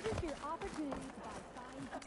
is your opportunity to buy fine.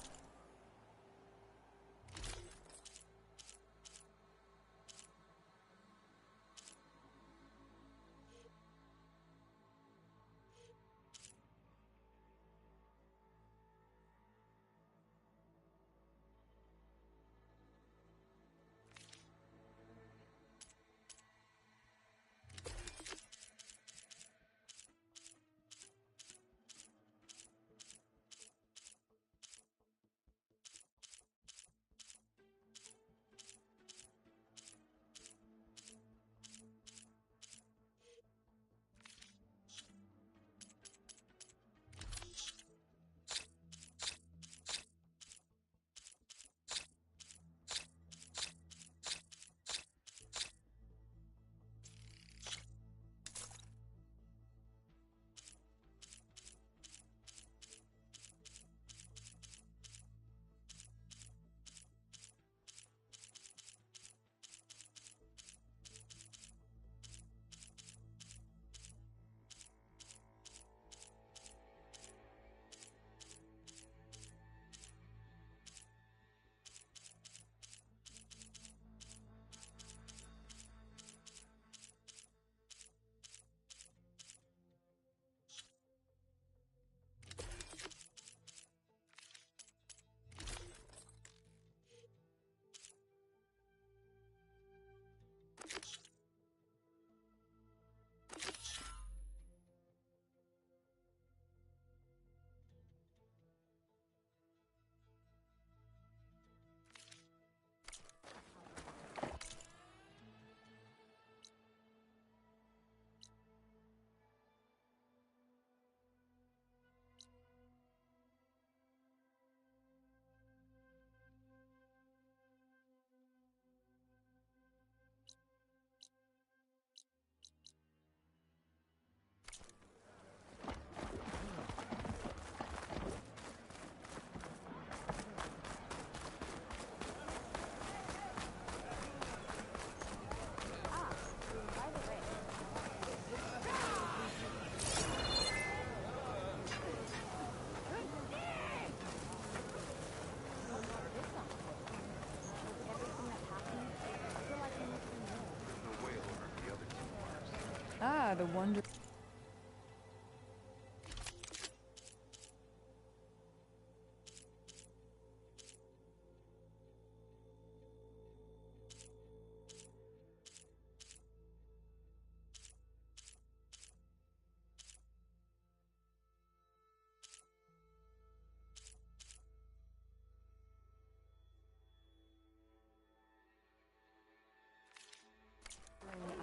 Ah, the wonder.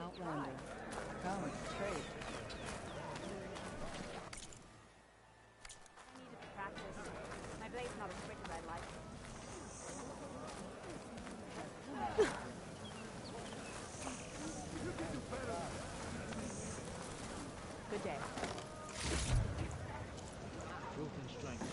Outlander. Come, trade. I needed to practice. My blade's not as quick as I'd like. Good day. Truth and strength.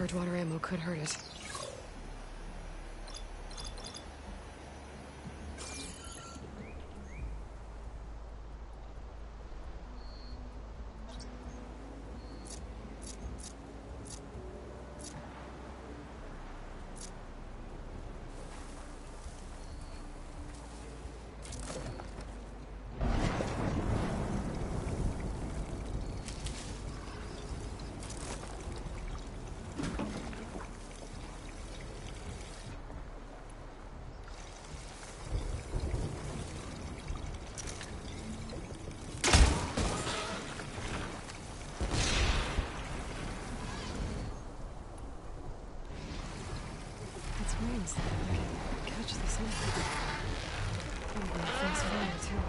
Purge water ammo could hurt it. Rings. Catch this in. Probably fast fire too.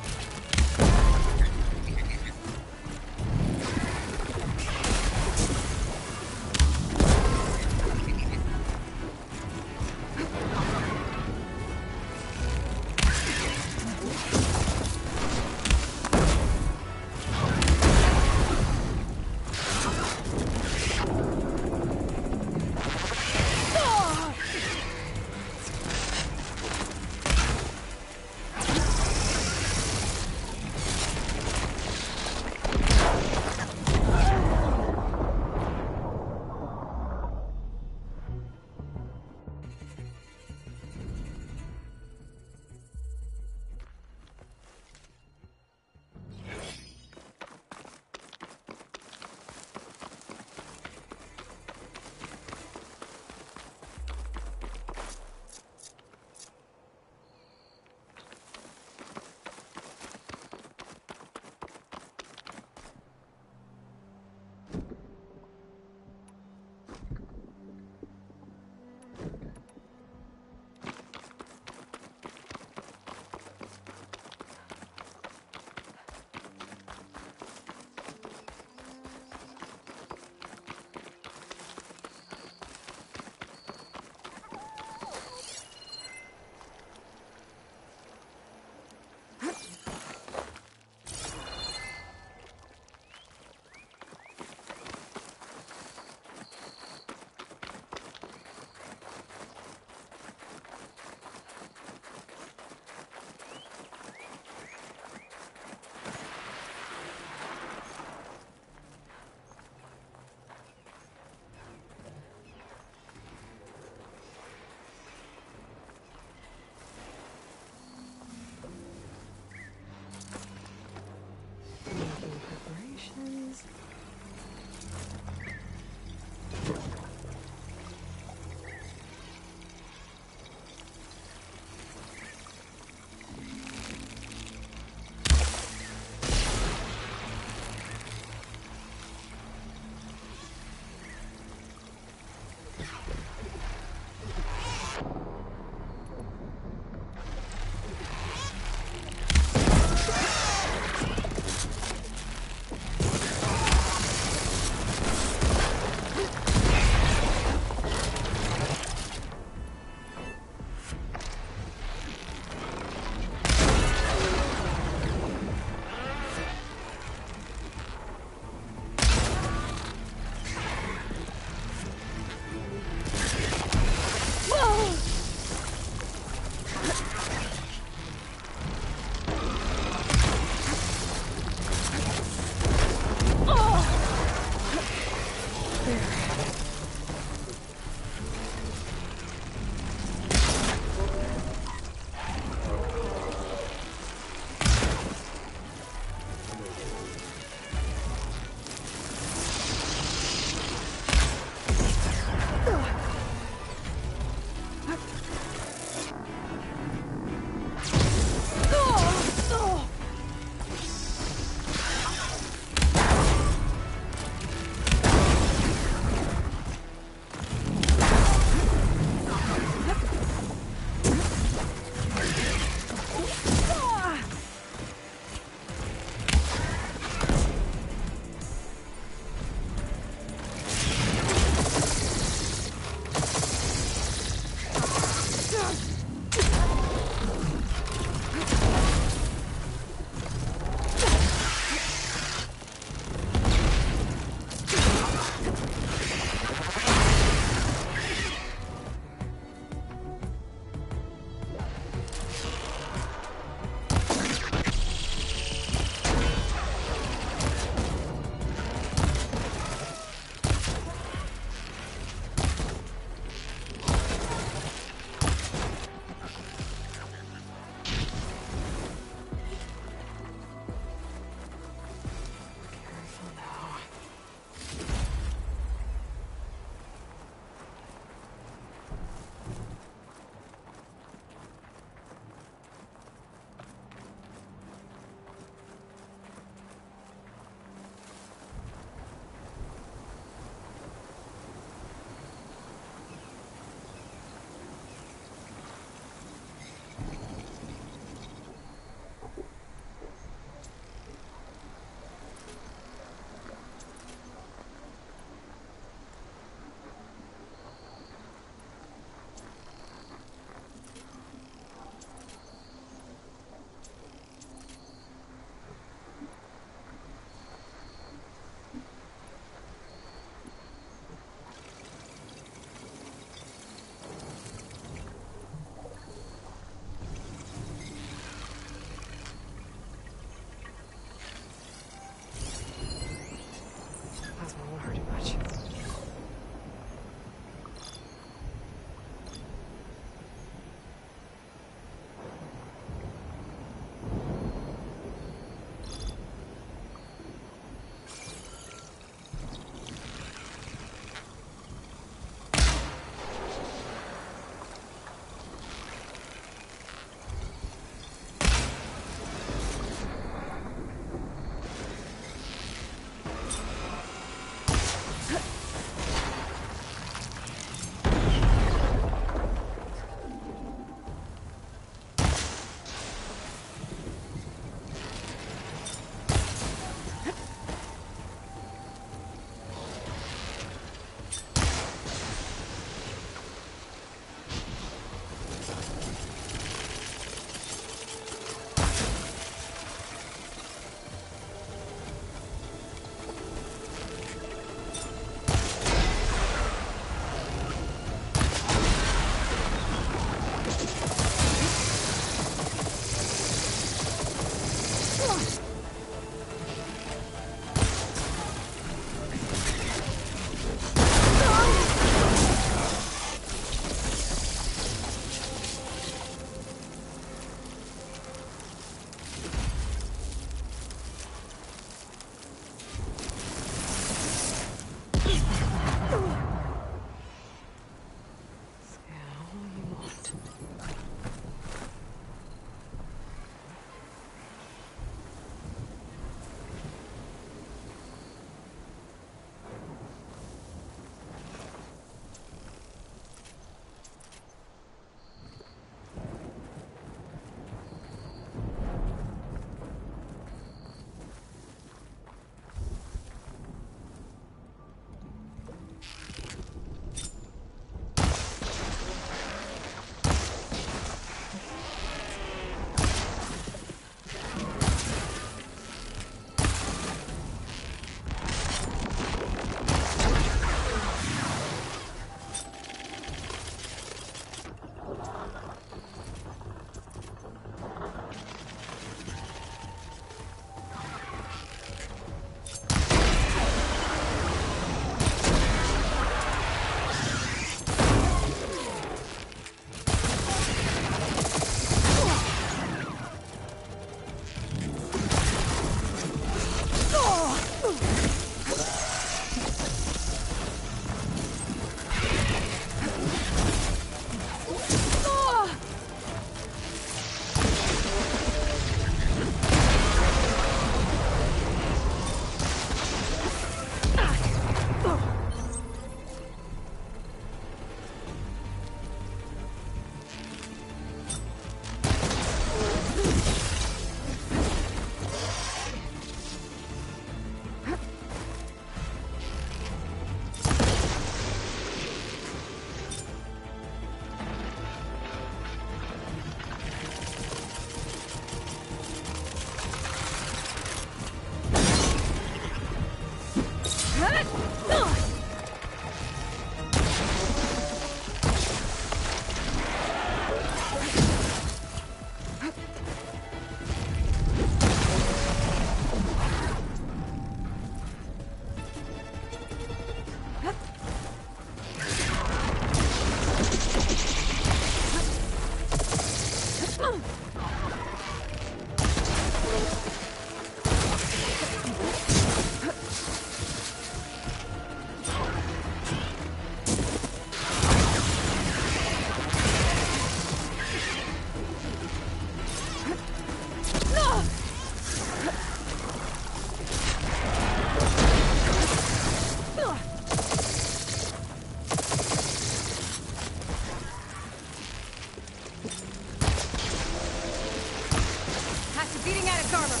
Beating at its armor.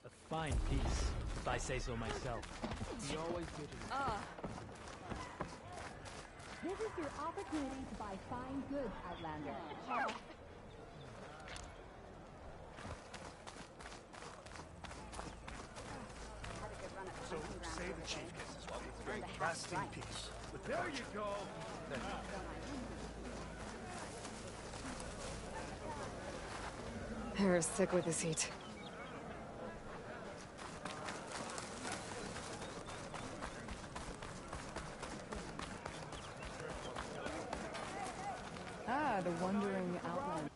A fine piece, if I say so myself. You always did it. This is your opportunity to buy fine goods, Outlander. So, say the chief gets his way. Great, rest in peace. But there you go. They're sick with this heat. Ah, the wandering Outlander.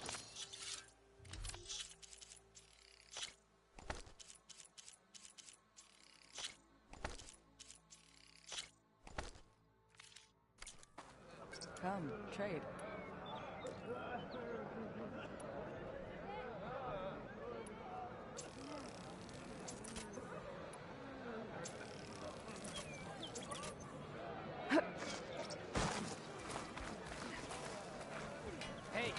Come, trade. Hey!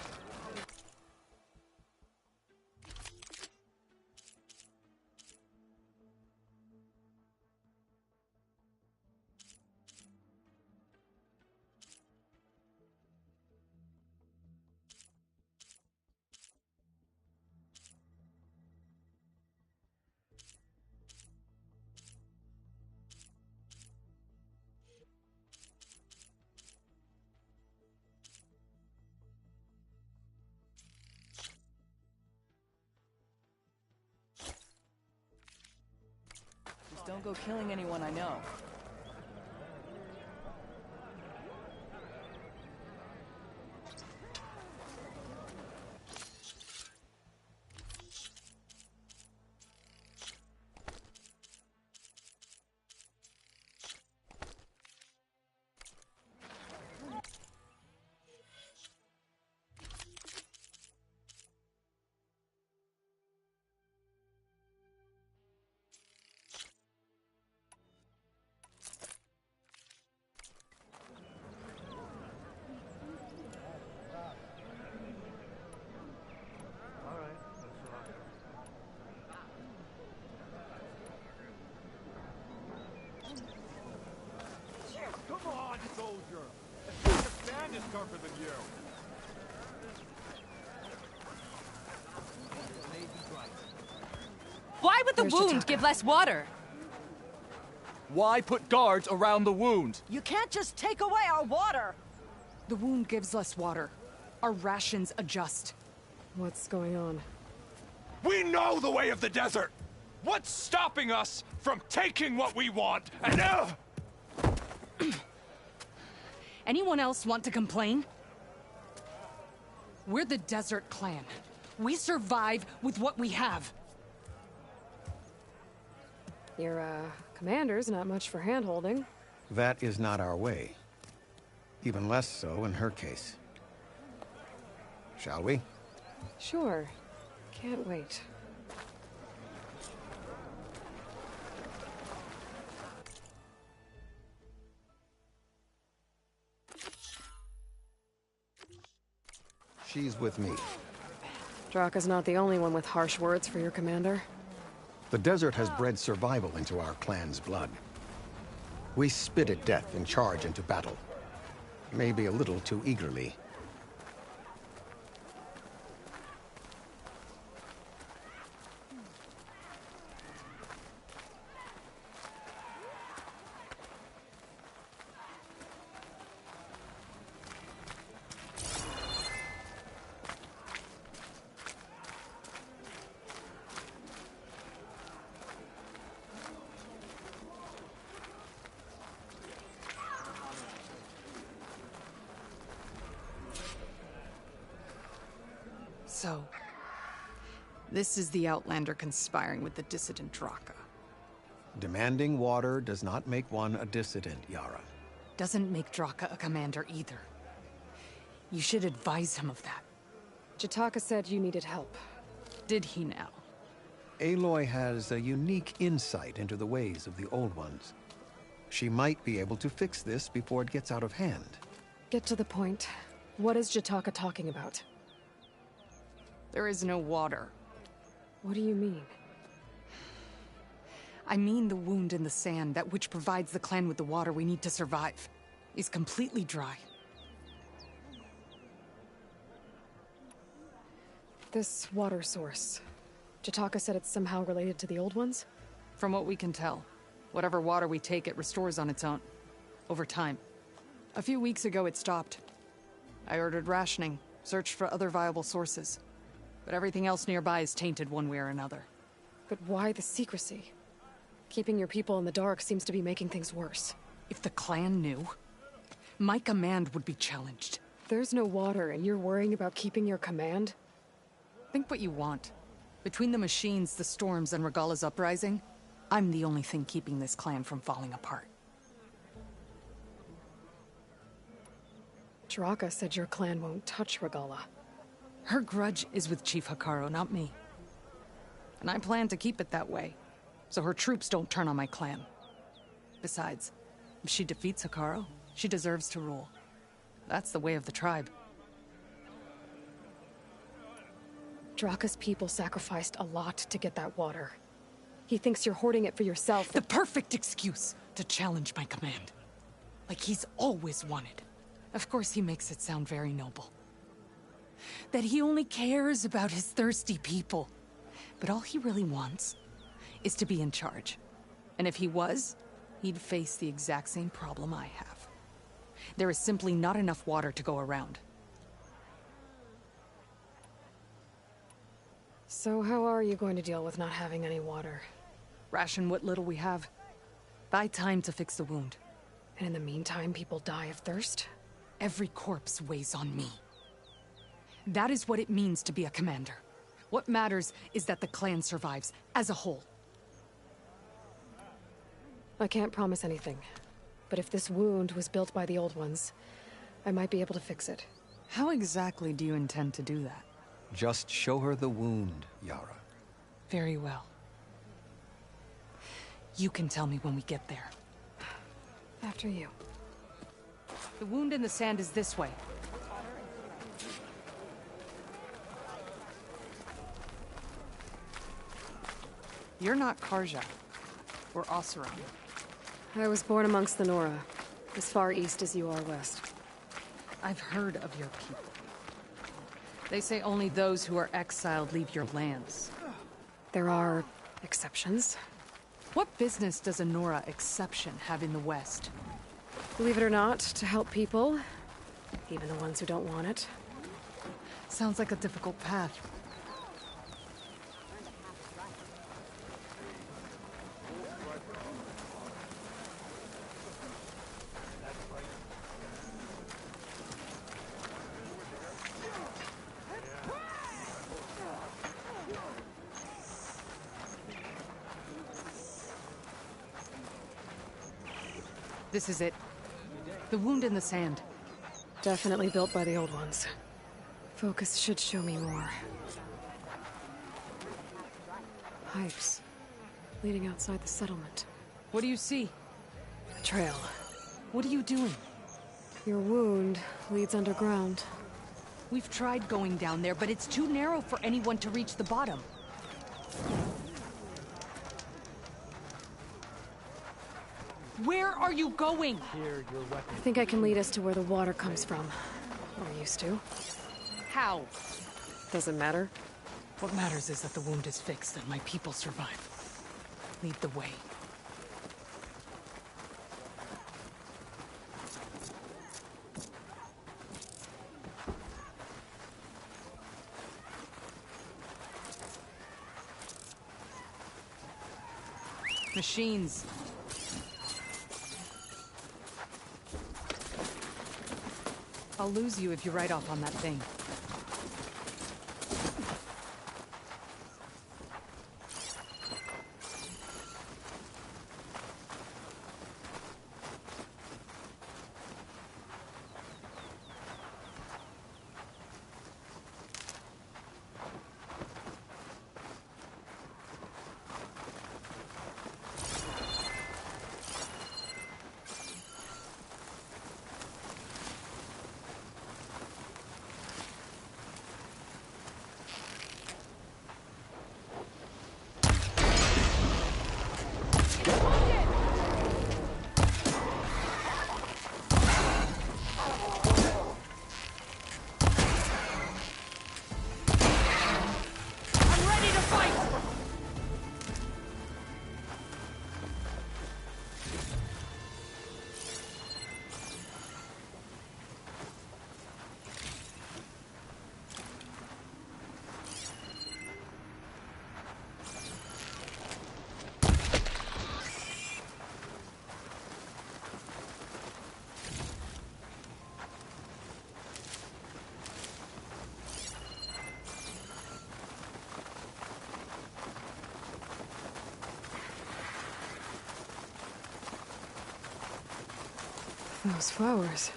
Just don't go killing anyone I know. Why would the There's wound Jataka. give less water? Why put guards around the wound? You can't just take away our water! The wound gives less water. Our rations adjust. What's going on? We know the way of the desert! What's stopping us from taking what we want and Anyone else want to complain? We're the Desert Clan. We survive with what we have. Your, commander's not much for hand-holding. That is not our way. Even less so in her case. Shall we? Sure. Can't wait. She's with me. Draka's not the only one with harsh words for your commander. The desert has bred survival into our clan's blood. We spit at death and charge into battle. Maybe a little too eagerly. So, this is the Outlander conspiring with the dissident Draka. Demanding water does not make one a dissident, Yara. Doesn't make Draka a commander either. You should advise him of that. Jataka said you needed help. Did he now? Aloy has a unique insight into the ways of the Old Ones. She might be able to fix this before it gets out of hand. Get to the point. What is Jataka talking about? There is no water. What do you mean? I mean the wound in the sand, that which provides the clan with the water we need to survive, is completely dry. This water source. Jataka said it's somehow related to the Old Ones? From what we can tell, whatever water we take, it restores on its own. Over time. A few weeks ago, it stopped. I ordered rationing, searched for other viable sources. But everything else nearby is tainted one way or another. But why the secrecy? Keeping your people in the dark seems to be making things worse. If the clan knew, my command would be challenged. There's no water and you're worrying about keeping your command? Think what you want. Between the machines, the storms, and Regala's uprising, I'm the only thing keeping this clan from falling apart. Draka said your clan won't touch Regala. Her grudge is with Chief Hikaru, not me. And I plan to keep it that way, so her troops don't turn on my clan. Besides, if she defeats Hikaru, she deserves to rule. That's the way of the tribe. Draka's people sacrificed a lot to get that water. He thinks you're hoarding it for yourself. The perfect excuse to challenge my command. Like he's always wanted. Of course he makes it sound very noble. That he only cares about his thirsty people. But all he really wants is to be in charge. And if he was, he'd face the exact same problem I have. There is simply not enough water to go around. So how are you going to deal with not having any water? Ration what little we have. Buy time to fix the wound. And in the meantime, people die of thirst? Every corpse weighs on me. That is what it means to be a commander. What matters is that the clan survives, as a whole. I can't promise anything. But if this wound was built by the Old Ones, I might be able to fix it. How exactly do you intend to do that? Just show her the wound, Yara. Very well. You can tell me when we get there. After you. The wound in the sand is this way. You're not Karja, or Oseram. I was born amongst the Nora, as far east as you are west. I've heard of your people. They say only those who are exiled leave your lands. There are Exceptions. What business does a Nora exception have in the West? Believe it or not, to help people, even the ones who don't want it. Sounds like a difficult path. This is it. The wound in the sand. Definitely built by the old ones. Focus should show me more. Pipes. Leading outside the settlement. What do you see? A trail. What are you doing? Your wound leads underground. We've tried going down there, but it's too narrow for anyone to reach the bottom. Where are you going? Here, your weapon. I think I can lead us to where the water comes from. Or used to. How? Doesn't matter. What matters is that the wound is fixed and my people survive. Lead the way. Machines. I'll lose you if you ride off on that thing. Those flowers.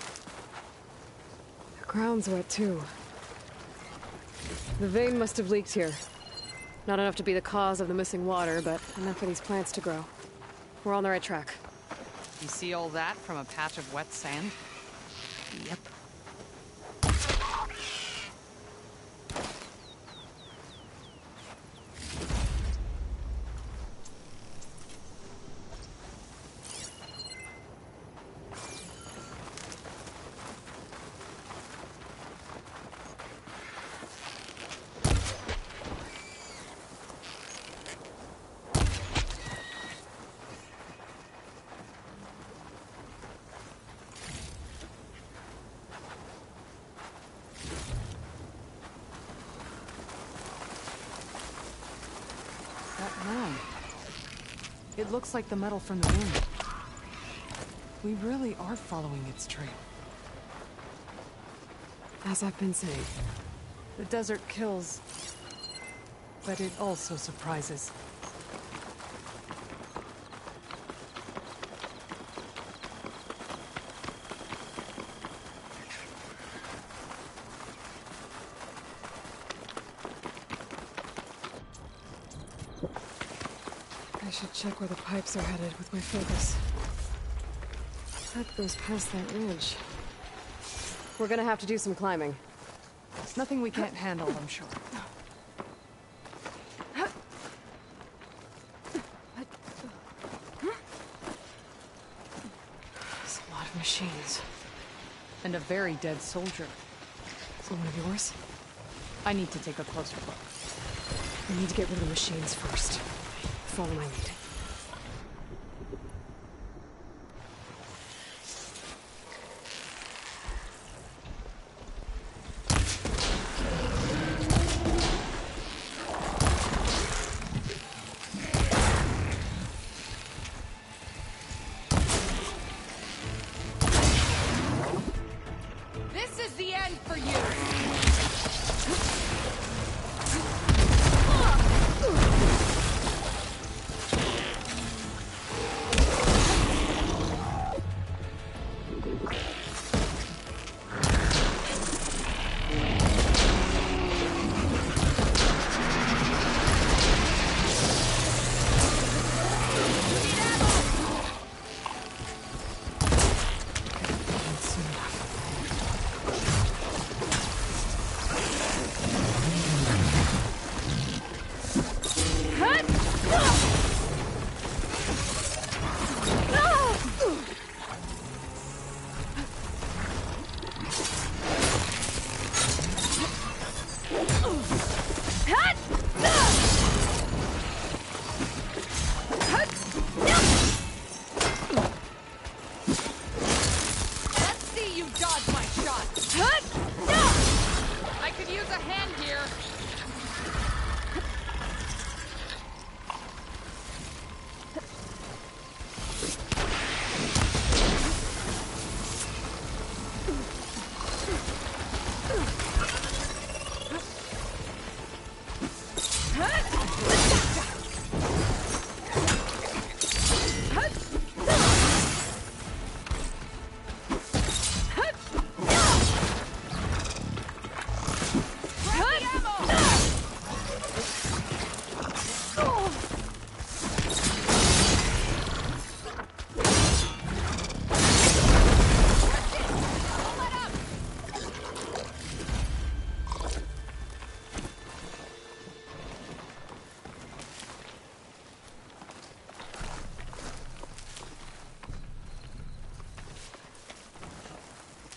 The ground's wet too. The vein must have leaked here. Not enough to be the cause of the missing water, but enough for these plants to grow. We're on the right track. You see all that from a patch of wet sand? Yep. It looks like the metal from the wind. We really are following its trail. As I've been saying. The desert kills, but it also surprises. I should check where the pipes are headed with my focus. That goes past that ridge. We're gonna have to do some climbing. It's nothing we can't handle, I'm sure. There's a lot of machines. And a very dead soldier. Is it one of yours? I need to take a closer look. We need to get rid of the machines first. Follow my lead. This is the end for you!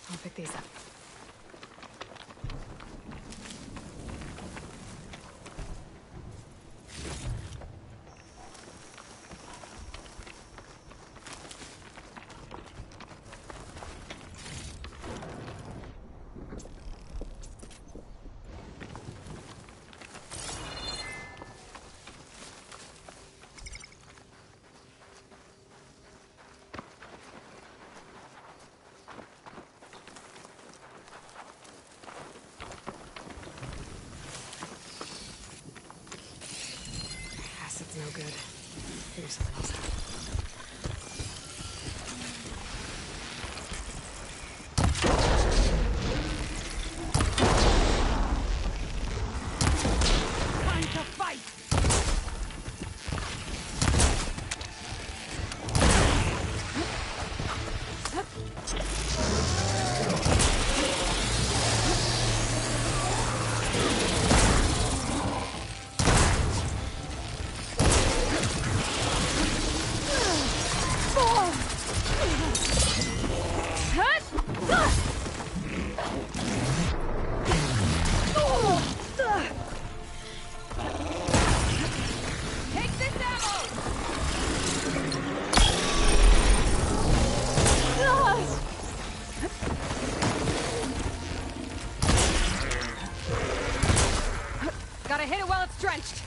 I'll pick these up. Acid's no good. Figure something else out. Time to fight! Take this ammo! Gotta hit it while it's drenched.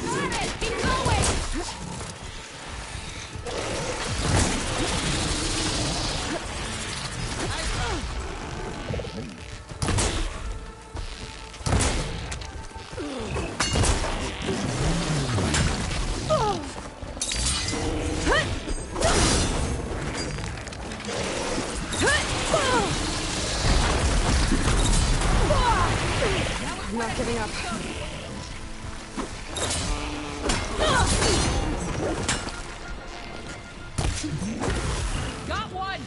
Got it! Keep going! I'm not giving up. Got one!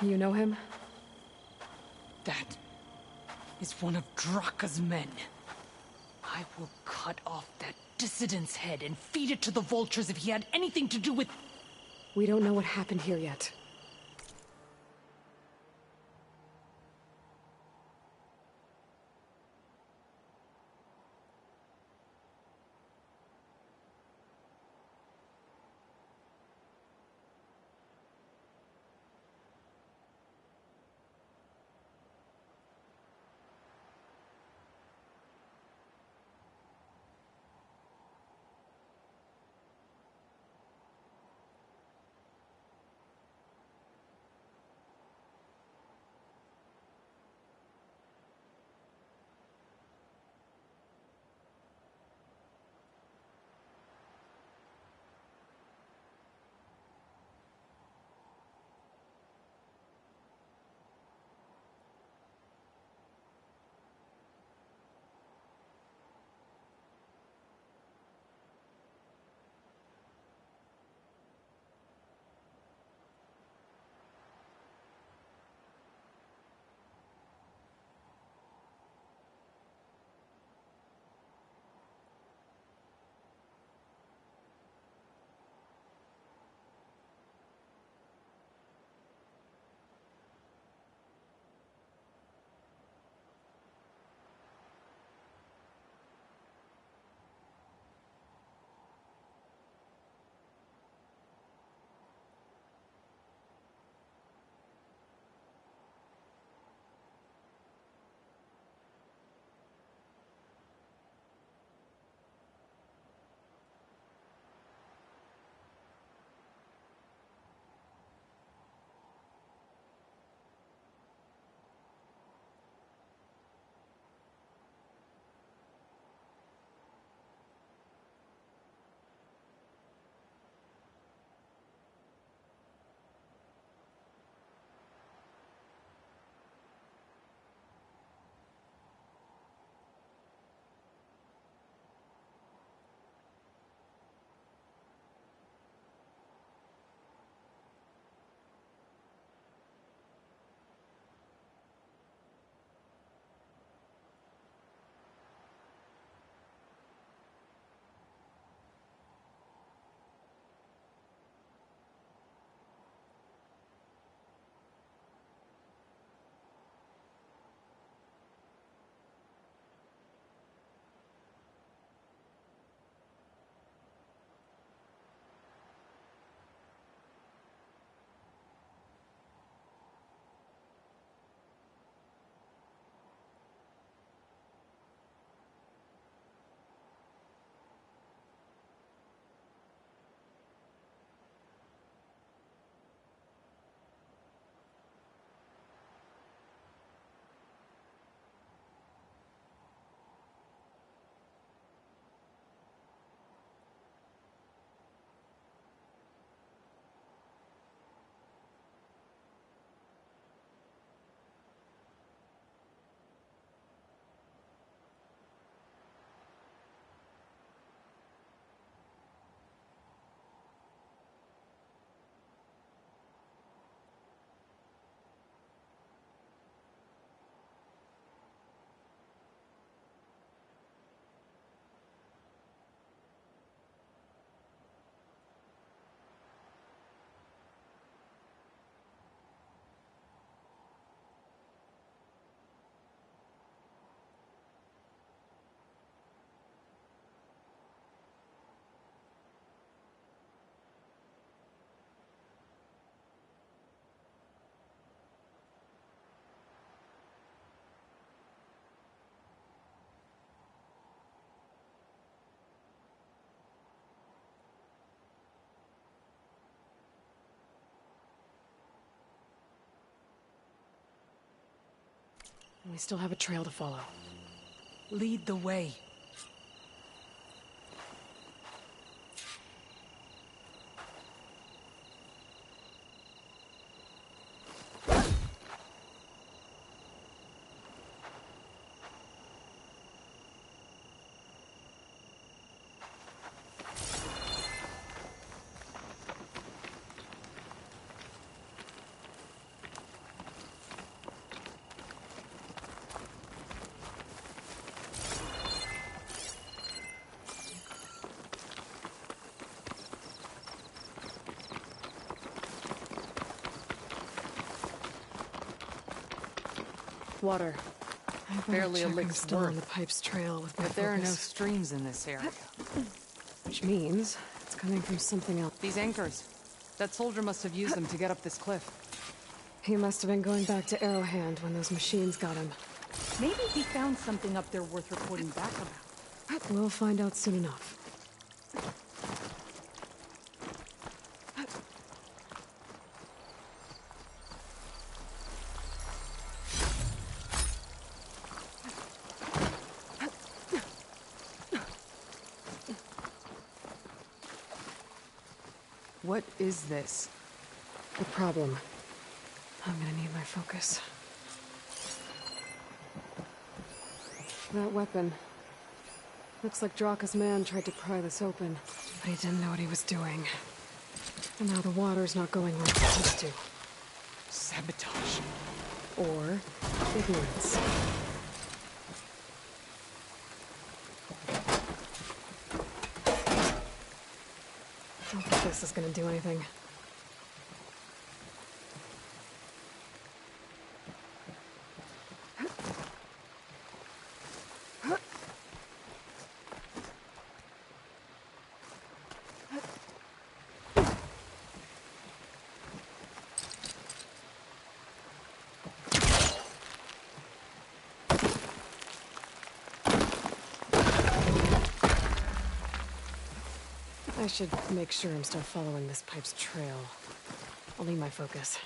You know him? That is one of Draka's men. I will cut off that dissident's head and feed it to the vultures if he had anything to do with... We don't know what happened here yet. We still have a trail to follow. Lead the way. water. I better Barely a check I'm lick's still on worth. the pipe's trail with my But there are no focus. streams in this area. Which means it's coming from something else. These anchors. That soldier must have used them to get up this cliff. He must have been going back to Arrowhand when those machines got him. Maybe he found something up there worth reporting back about. We'll find out soon enough. What is this? The problem. I'm gonna need my focus. That weapon. Looks like Draka's man tried to pry this open, but he didn't know what he was doing. And now the water's not going where it's supposed to. Sabotage. Or ignorance. I don't think this is gonna do anything. I should make sure I'm still following this pipe's trail. I'll need my focus.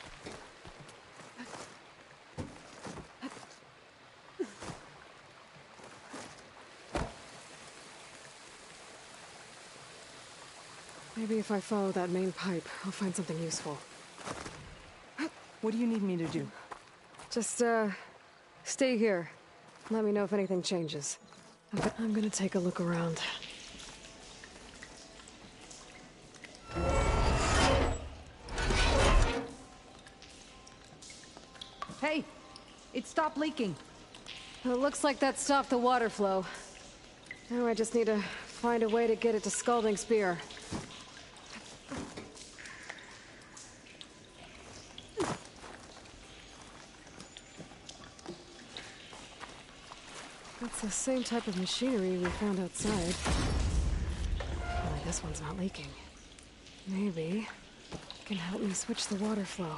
Maybe if I follow that main pipe, I'll find something useful. What do you need me to do? Just, stay here. Let me know if anything changes. I'm gonna take a look around. Hey! It stopped leaking. It looks like that stopped the water flow. Now I just need to find a way to get it to Scalding Spear. That's the same type of machinery we found outside. Only this one's not leaking. Maybe it can help me switch the water flow.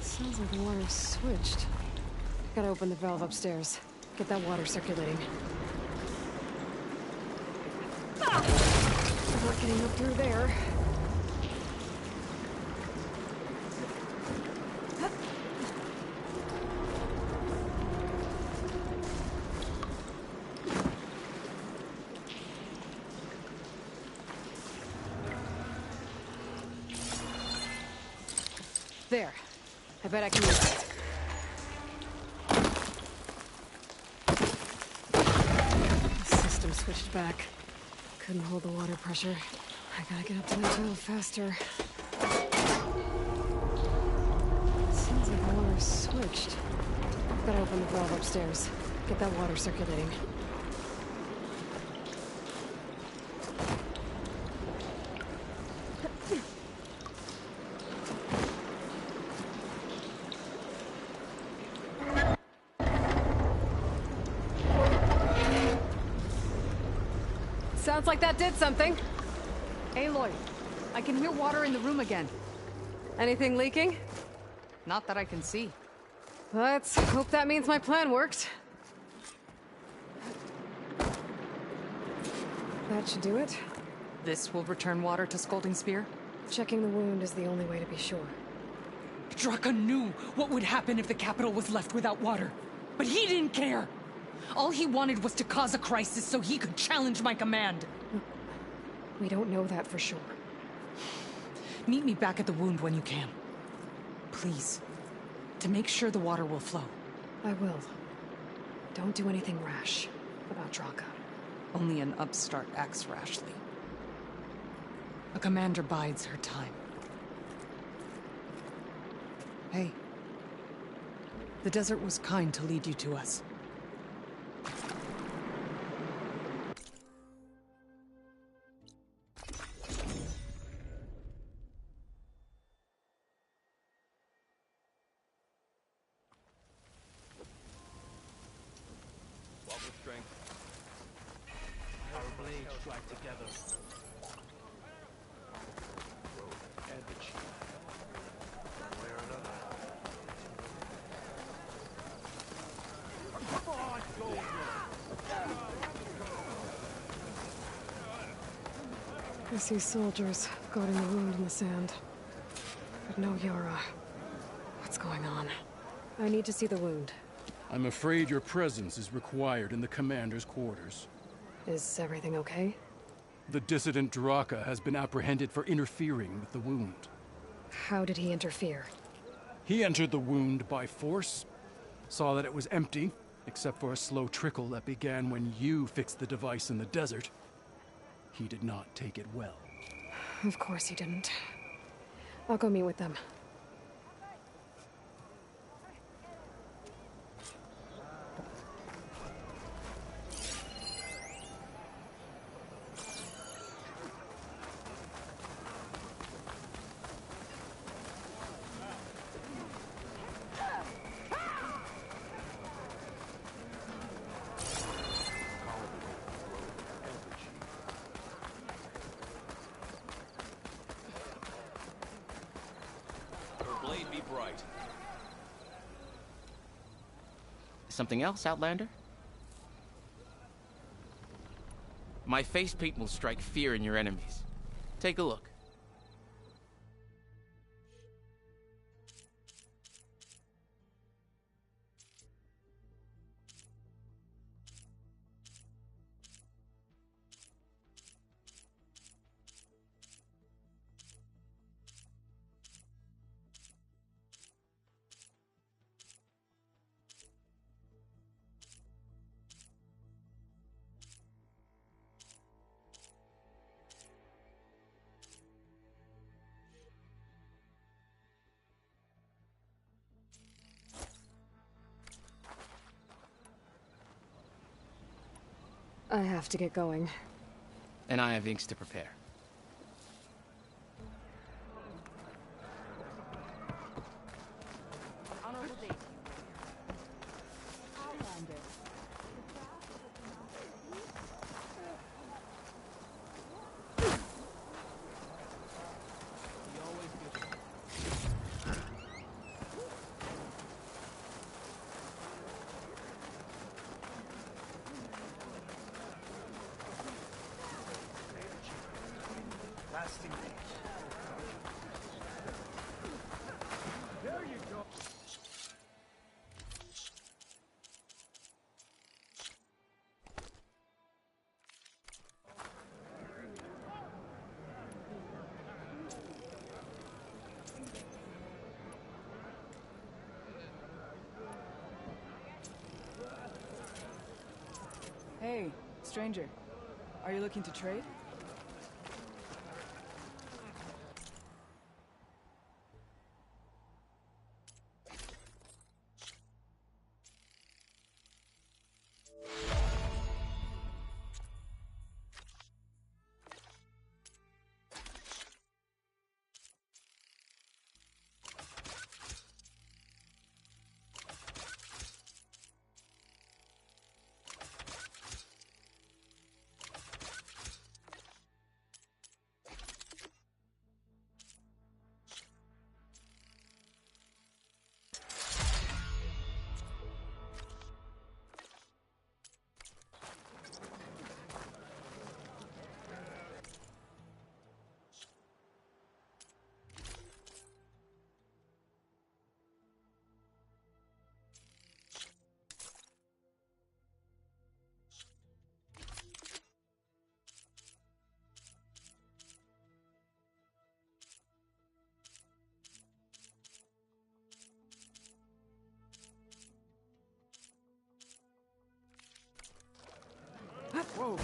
Sounds like the water's switched. Gotta open the valve upstairs. Get that water circulating. I'm not getting up through there. There. I bet I can use it. The system switched back. Couldn't hold the water pressure. I gotta get up to that valve faster. Seems like the water's switched. Gotta open the valve upstairs. Get that water circulating. Sounds like that did something. Aloy, I can hear water in the room again. Anything leaking? Not that I can see. Let's hope that means my plan worked. That should do it. This will return water to Scalding Spear? Checking the wound is the only way to be sure. Draka knew what would happen if the capital was left without water. But he didn't care! All he wanted was to cause a crisis so he could challenge my command. We don't know that for sure. Meet me back at the wound when you can. Please. To make sure the water will flow. I will. Don't do anything rash about Draka. Only an upstart acts rashly. A commander bides her time. Hey. The desert was kind to lead you to us. strive together. And the chief. One way or another. Come on, Golden! I see soldiers guarding the wound in the sand. But no Yara. What's going on? I need to see the wound. I'm afraid your presence is required in the commander's quarters. Is everything okay? The dissident Draka has been apprehended for interfering with the wound. How did he interfere? He entered the wound by force, saw that it was empty, except for a slow trickle that began when you fixed the device in the desert. He did not take it well. Of course he didn't. I'll go meet with them. Something else, Outlander? My face paint will strike fear in your enemies. Take a look. I have to get going. And I have inks to prepare. Honorable date. Outlander. Lasting peace. There you go. Hey, stranger. Are you looking to trade? Whoa.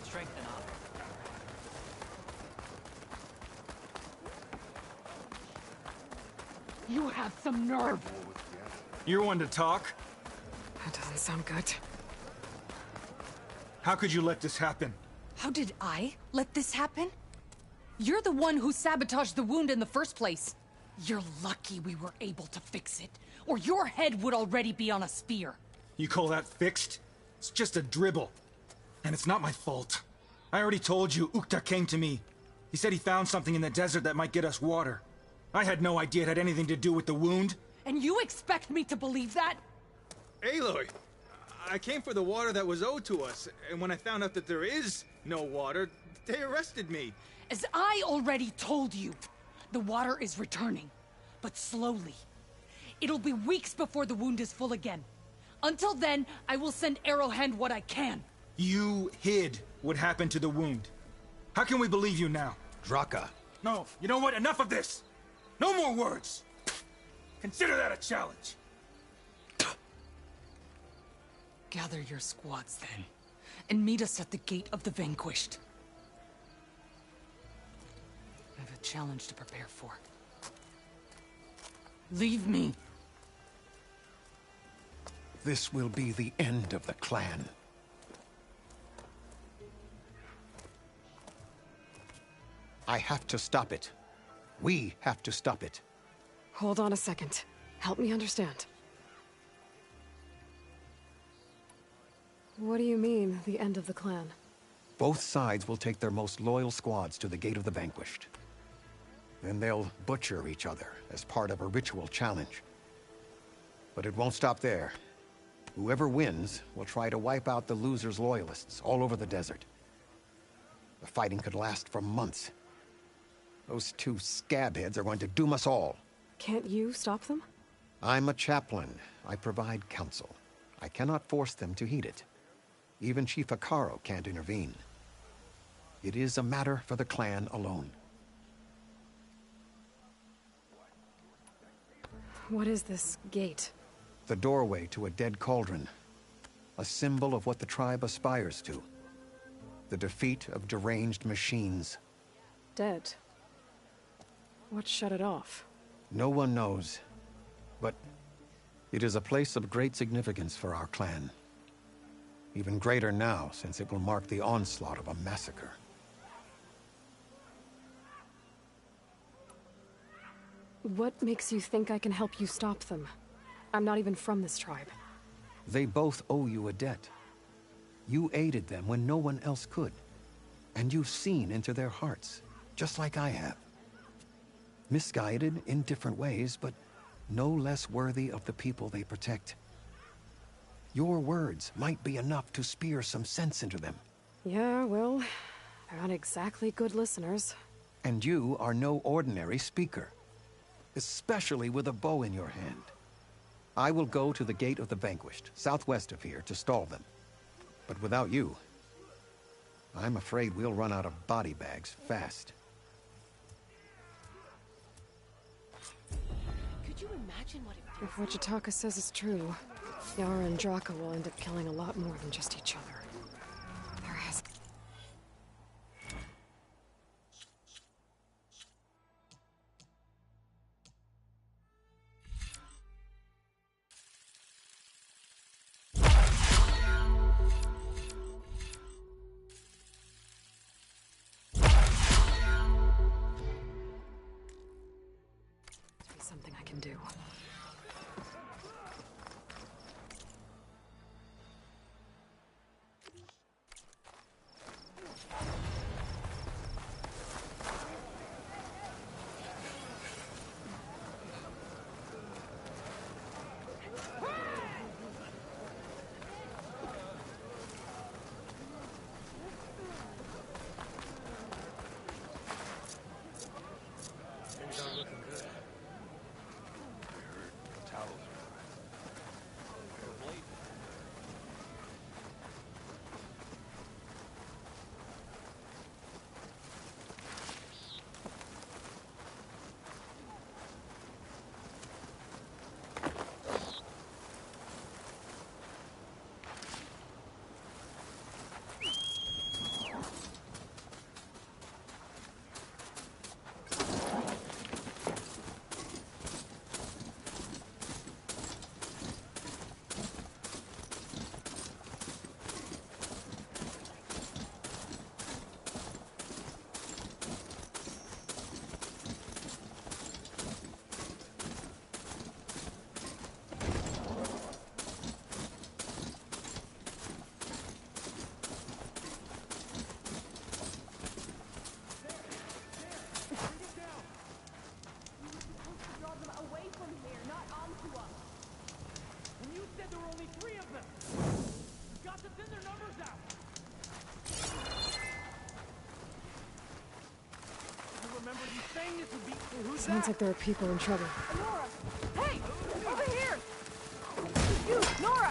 Strengthen up. You have some nerve. You're one to talk? That doesn't sound good. How could you let this happen? How did I let this happen? You're the one who sabotaged the wound in the first place. You're lucky we were able to fix it, or your head would already be on a spear. You call that fixed? It's just a dribble. And it's not my fault. I already told you, Ukta came to me. He said he found something in the desert that might get us water. I had no idea it had anything to do with the wound. And you expect me to believe that? Aloy, I came for the water that was owed to us, and when I found out that there is no water, they arrested me. As I already told you, the water is returning, but slowly. It'll be weeks before the wound is full again. Until then, I will send Arrowhand what I can. You hid what happened to the wound. How can we believe you now? Draka. No, you know what? Enough of this! No more words! Consider that a challenge. Gather your squads then, and meet us at the Gate of the Vanquished. I have a challenge to prepare for. Leave me. This will be the end of the clan. I have to stop it. We have to stop it. Hold on a second. Help me understand. What do you mean, the end of the clan? Both sides will take their most loyal squads to the Gate of the Vanquished. Then they'll butcher each other as part of a ritual challenge. But it won't stop there. Whoever wins will try to wipe out the loser's loyalists all over the desert. The fighting could last for months. Those two scabheads are going to doom us all. Can't you stop them? I'm a chaplain. I provide counsel. I cannot force them to heed it. Even Chief Akaro can't intervene. It is a matter for the clan alone. What is this gate? The doorway to a dead cauldron. A symbol of what the tribe aspires to. The defeat of deranged machines. Dead. What shut it off? No one knows. But it is a place of great significance for our clan. Even greater now, since it will mark the onslaught of a massacre. What makes you think I can help you stop them? I'm not even from this tribe. They both owe you a debt. You aided them when no one else could. And you've seen into their hearts, just like I have. Misguided in different ways, but no less worthy of the people they protect. Your words might be enough to spear some sense into them. Yeah, well, they're not exactly good listeners. And you are no ordinary speaker. Especially with a bow in your hand. I will go to the Gate of the Vanquished, southwest of here, to stall them. But without you, I'm afraid we'll run out of body bags fast. Could you imagine what it would do? If what Jataka says is true, Yara and Draka will end up killing a lot more than just each other. There has... be something I can do. Sounds like there are people in trouble. Nora! Hey! Over here! You, Nora!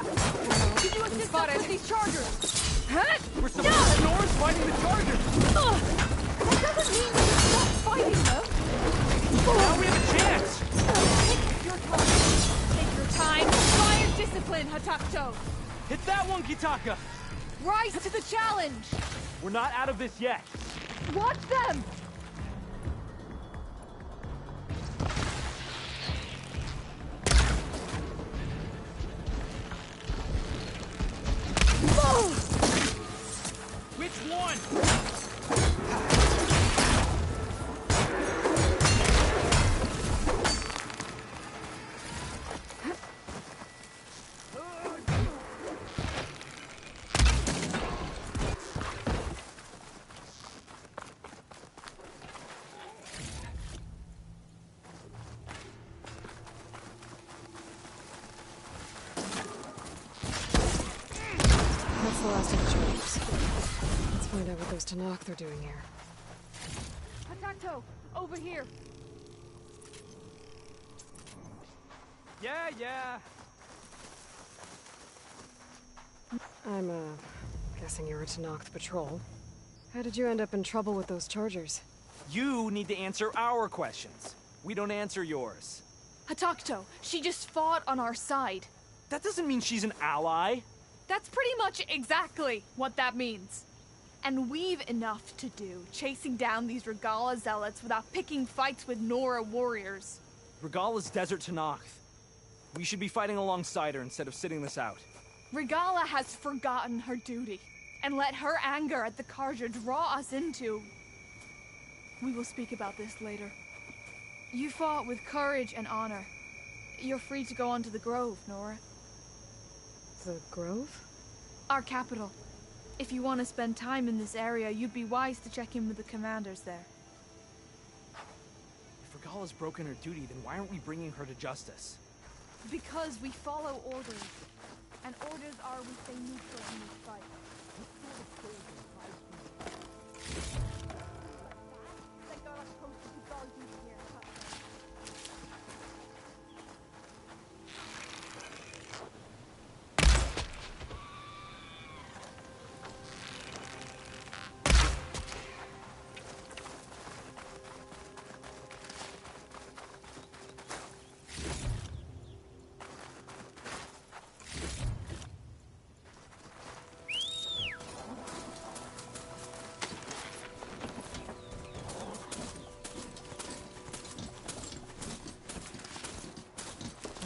Can you assist us with these chargers? Huh? We're supposed to Nora's fighting the Chargers! That doesn't mean we can stop fighting them! Now we have a chance! Take your time. Take your time. Fire discipline, Hatakto! Hit that one, Kitaka! Rise to the challenge! We're not out of this yet. Watch them! Which one? That's the last of the chargers. Let's find out what those Tanakh are doing here. Hatakto! Over here! Yeah. I'm, guessing you're a Tanakh patrol. How did you end up in trouble with those chargers? You need to answer our questions. We don't answer yours. Hatakto, she just fought on our side. That doesn't mean she's an ally. That's pretty much exactly what that means. And we've enough to do chasing down these Regala zealots without picking fights with Nora warriors. Regala's desert Tanakh. We should be fighting alongside her instead of sitting this out. Regala has forgotten her duty and let her anger at the Karja draw us into... We will speak about this later. You fought with courage and honor. You're free to go on to the Grove, Nora. The Grove? Our capital. If you want to spend time in this area, you'd be wise to check in with the commanders there. If Regala's broken her duty, then why aren't we bringing her to justice? Because we follow orders. And orders are we stay neutral in this fight.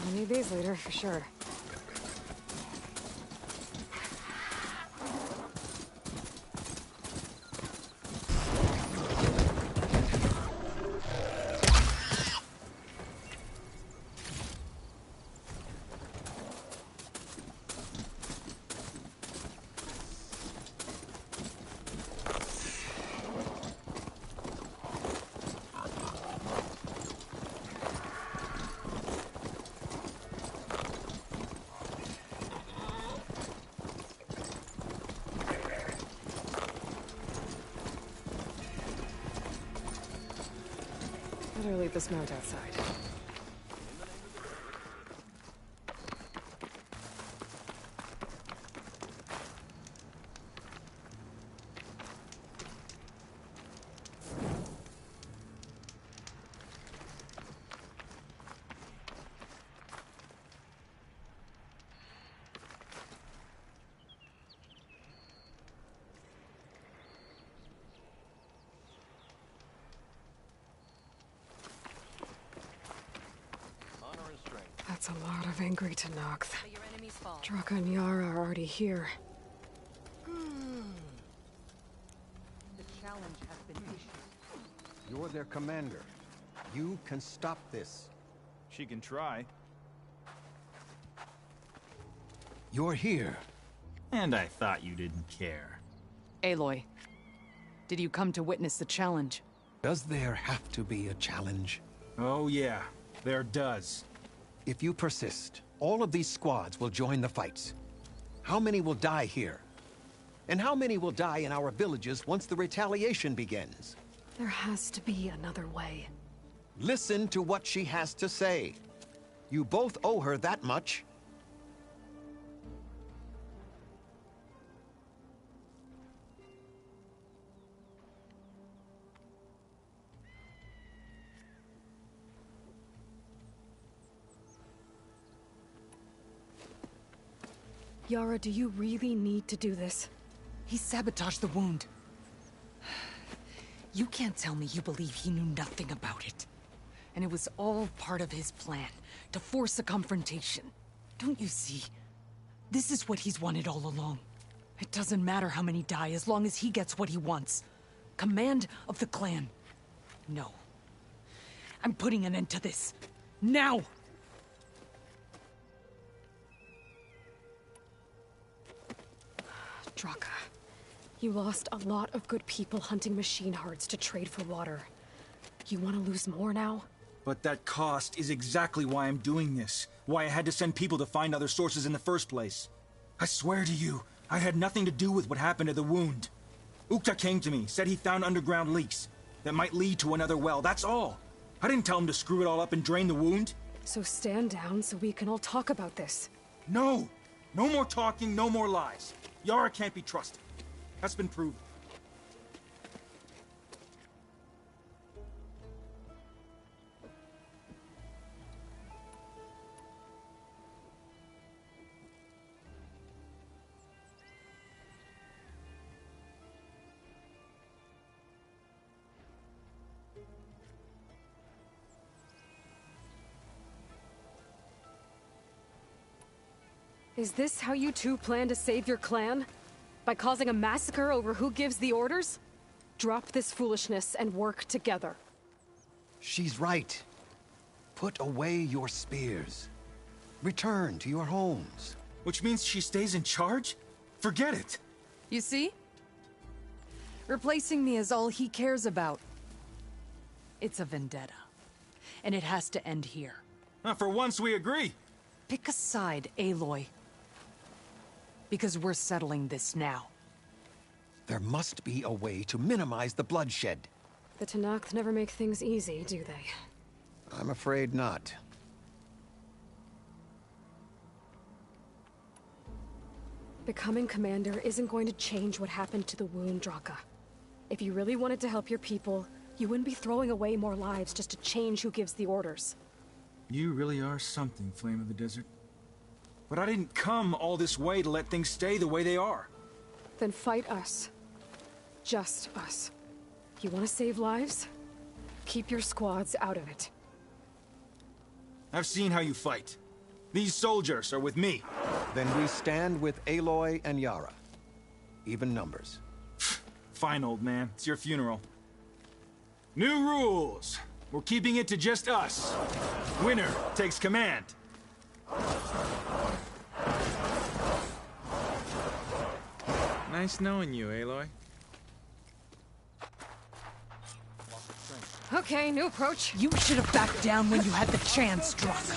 I'll need these later, for sure. Better leave this mount outside. That's a lot of angry Tanakh. Draka and Yara are already here. The challenge has been issued. You're their commander. You can stop this. She can try. You're here. And I thought you didn't care. Aloy, did you come to witness the challenge? Does there have to be a challenge? Oh yeah, there does. If you persist, all of these squads will join the fights. How many will die here? And how many will die in our villages once the retaliation begins? There has to be another way. Listen to what she has to say. You both owe her that much. Yara, do you really need to do this? He sabotaged the wound. You can't tell me you believe he knew nothing about it. And it was all part of his plan, to force a confrontation. Don't you see? This is what he's wanted all along. It doesn't matter how many die as long as he gets what he wants. Command of the clan. No. I'm putting an end to this. Now! Draka, you lost a lot of good people hunting machine hearts to trade for water. You want to lose more now? But that cost is exactly why I'm doing this. Why I had to send people to find other sources in the first place. I swear to you, I had nothing to do with what happened to the wound. Ukta came to me, said he found underground leaks that might lead to another well, that's all. I didn't tell him to screw it all up and drain the wound. So stand down so we can all talk about this. No! No more talking, no more lies. Yara can't be trusted. That's been proven. Is this how you two plan to save your clan? By causing a massacre over who gives the orders? Drop this foolishness and work together. She's right. Put away your spears. Return to your homes. Which means she stays in charge? Forget it. You see? Replacing me is all he cares about. It's a vendetta. And it has to end here. For once we agree. Pick a side, Aloy. Because we're settling this now. There must be a way to minimize the bloodshed. The Tenakth never make things easy, do they? I'm afraid not. Becoming commander isn't going to change what happened to the wound, Draka. If you really wanted to help your people, you wouldn't be throwing away more lives just to change who gives the orders. You really are something, Flame of the Desert. But I didn't come all this way to let things stay the way they are. Then fight us. Just us. You want to save lives? Keep your squads out of it. I've seen how you fight. These soldiers are with me. Then we stand with Aloy and Yara. Even numbers. Fine, old man. It's your funeral. New rules. We're keeping it to just us. Winner takes command. Nice knowing you, Aloy. Okay, new approach. You should have backed down when you had the chance, Draka.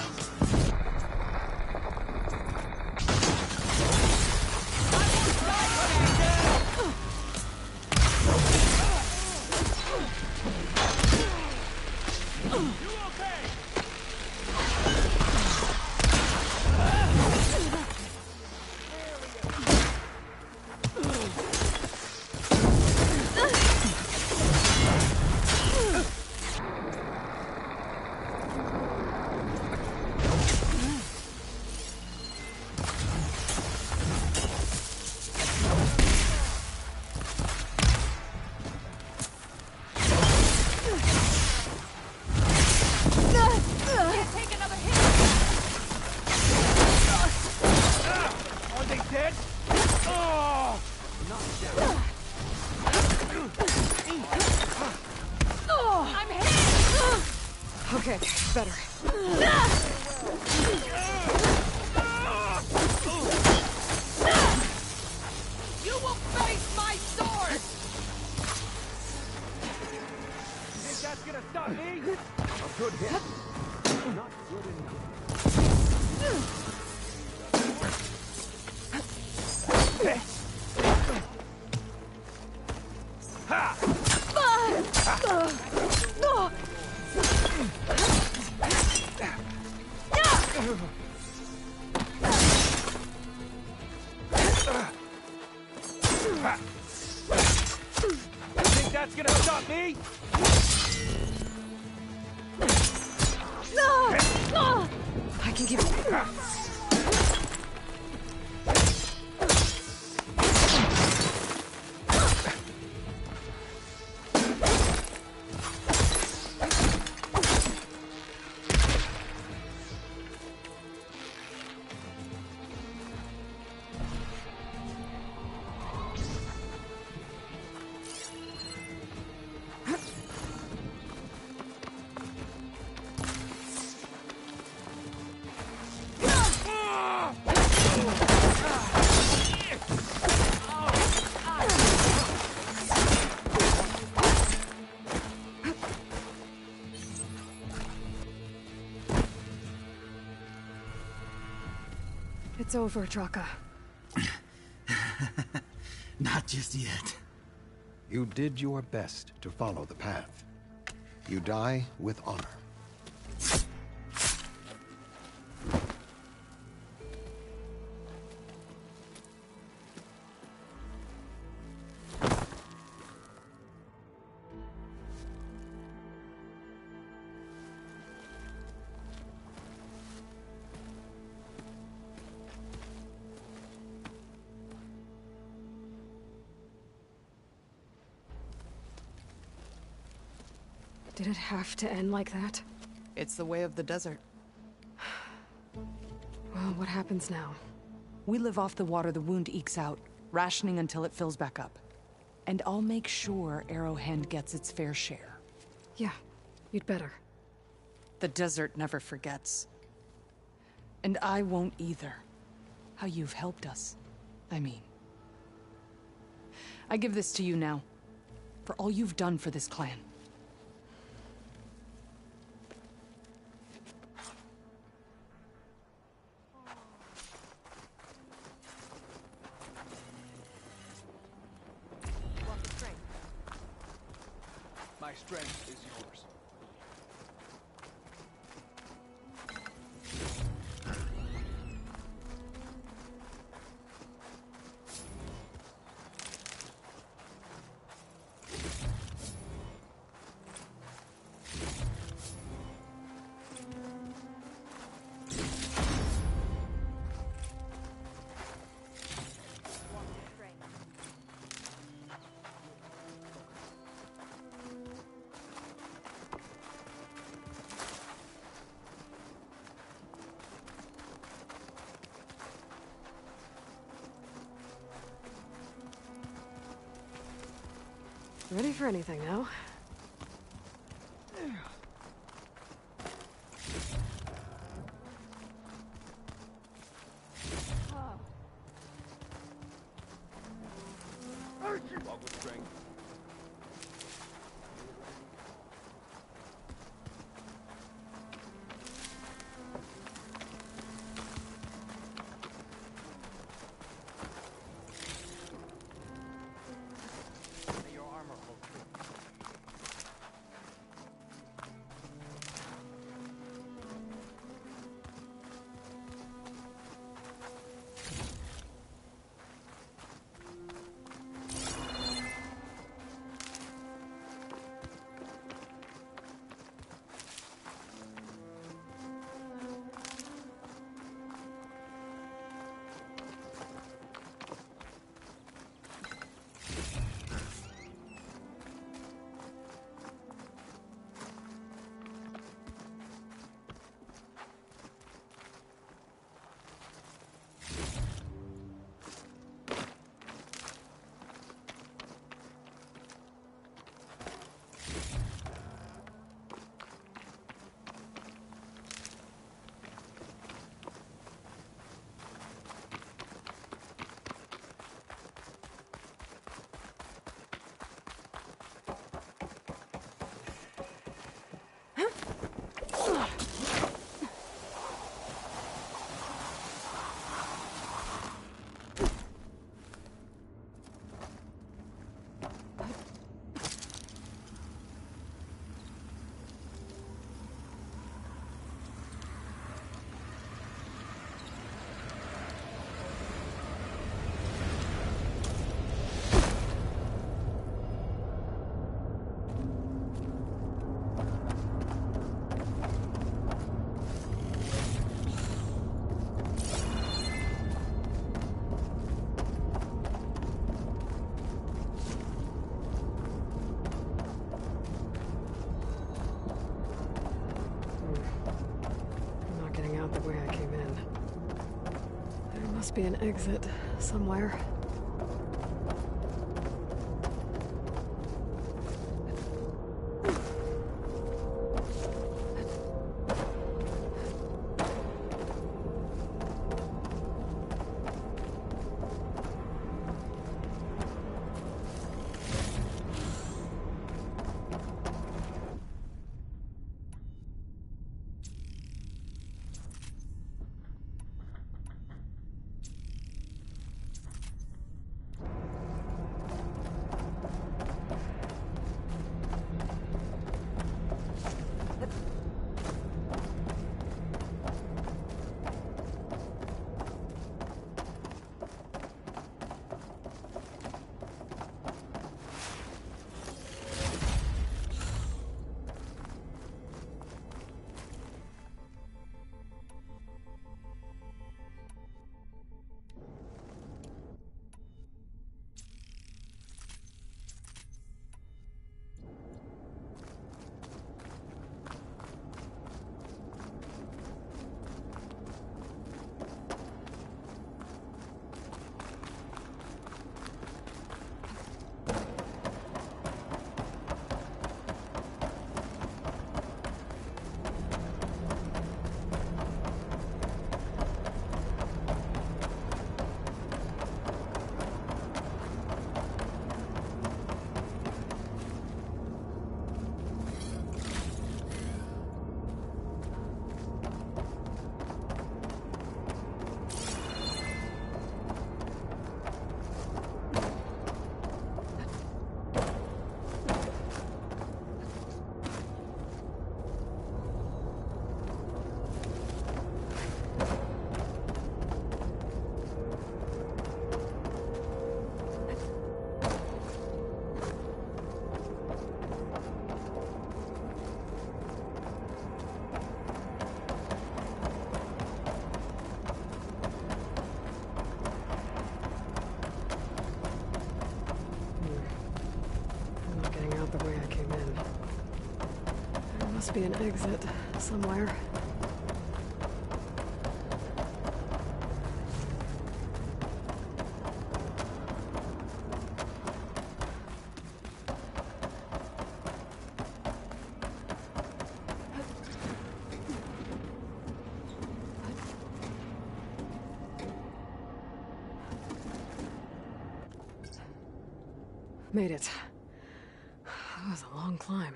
Okay, better. You will face my sword! You think that's gonna stop me? A good hit. Not good enough. Ha! that's gonna stop me? I can give it. It's over, Draka. Not just yet. You did your best to follow the path. You die with honor. Did it have to end like that? It's the way of the desert. Well, what happens now? We live off the water the wound ekes out, rationing until it fills back up. And I'll make sure Arrowhand gets its fair share. Yeah, you'd better. The desert never forgets. And I won't either. How you've helped us, I mean. I give this to you now, for all you've done for this clan. My strength is yours. Ready for anything now? Walk with strength. May your armor hold true. must be an exit somewhere. Must be an exit somewhere. Made it. That was a long climb.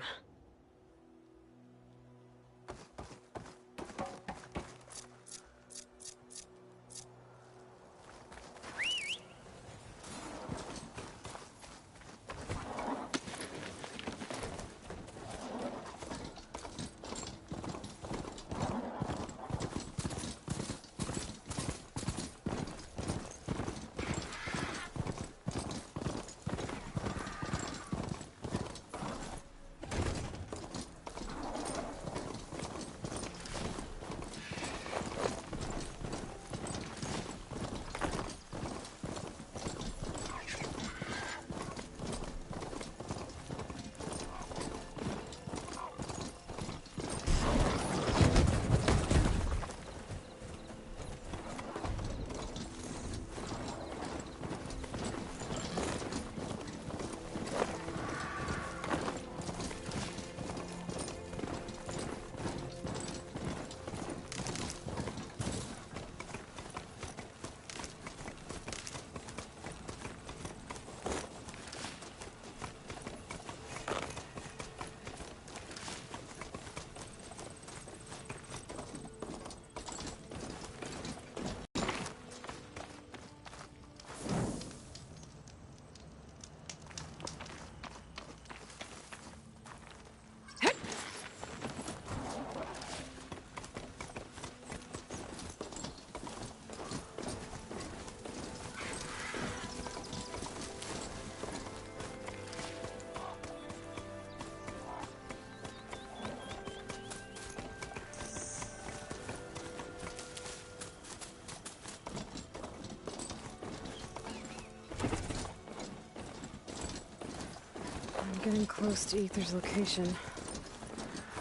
Getting close to Ether's location.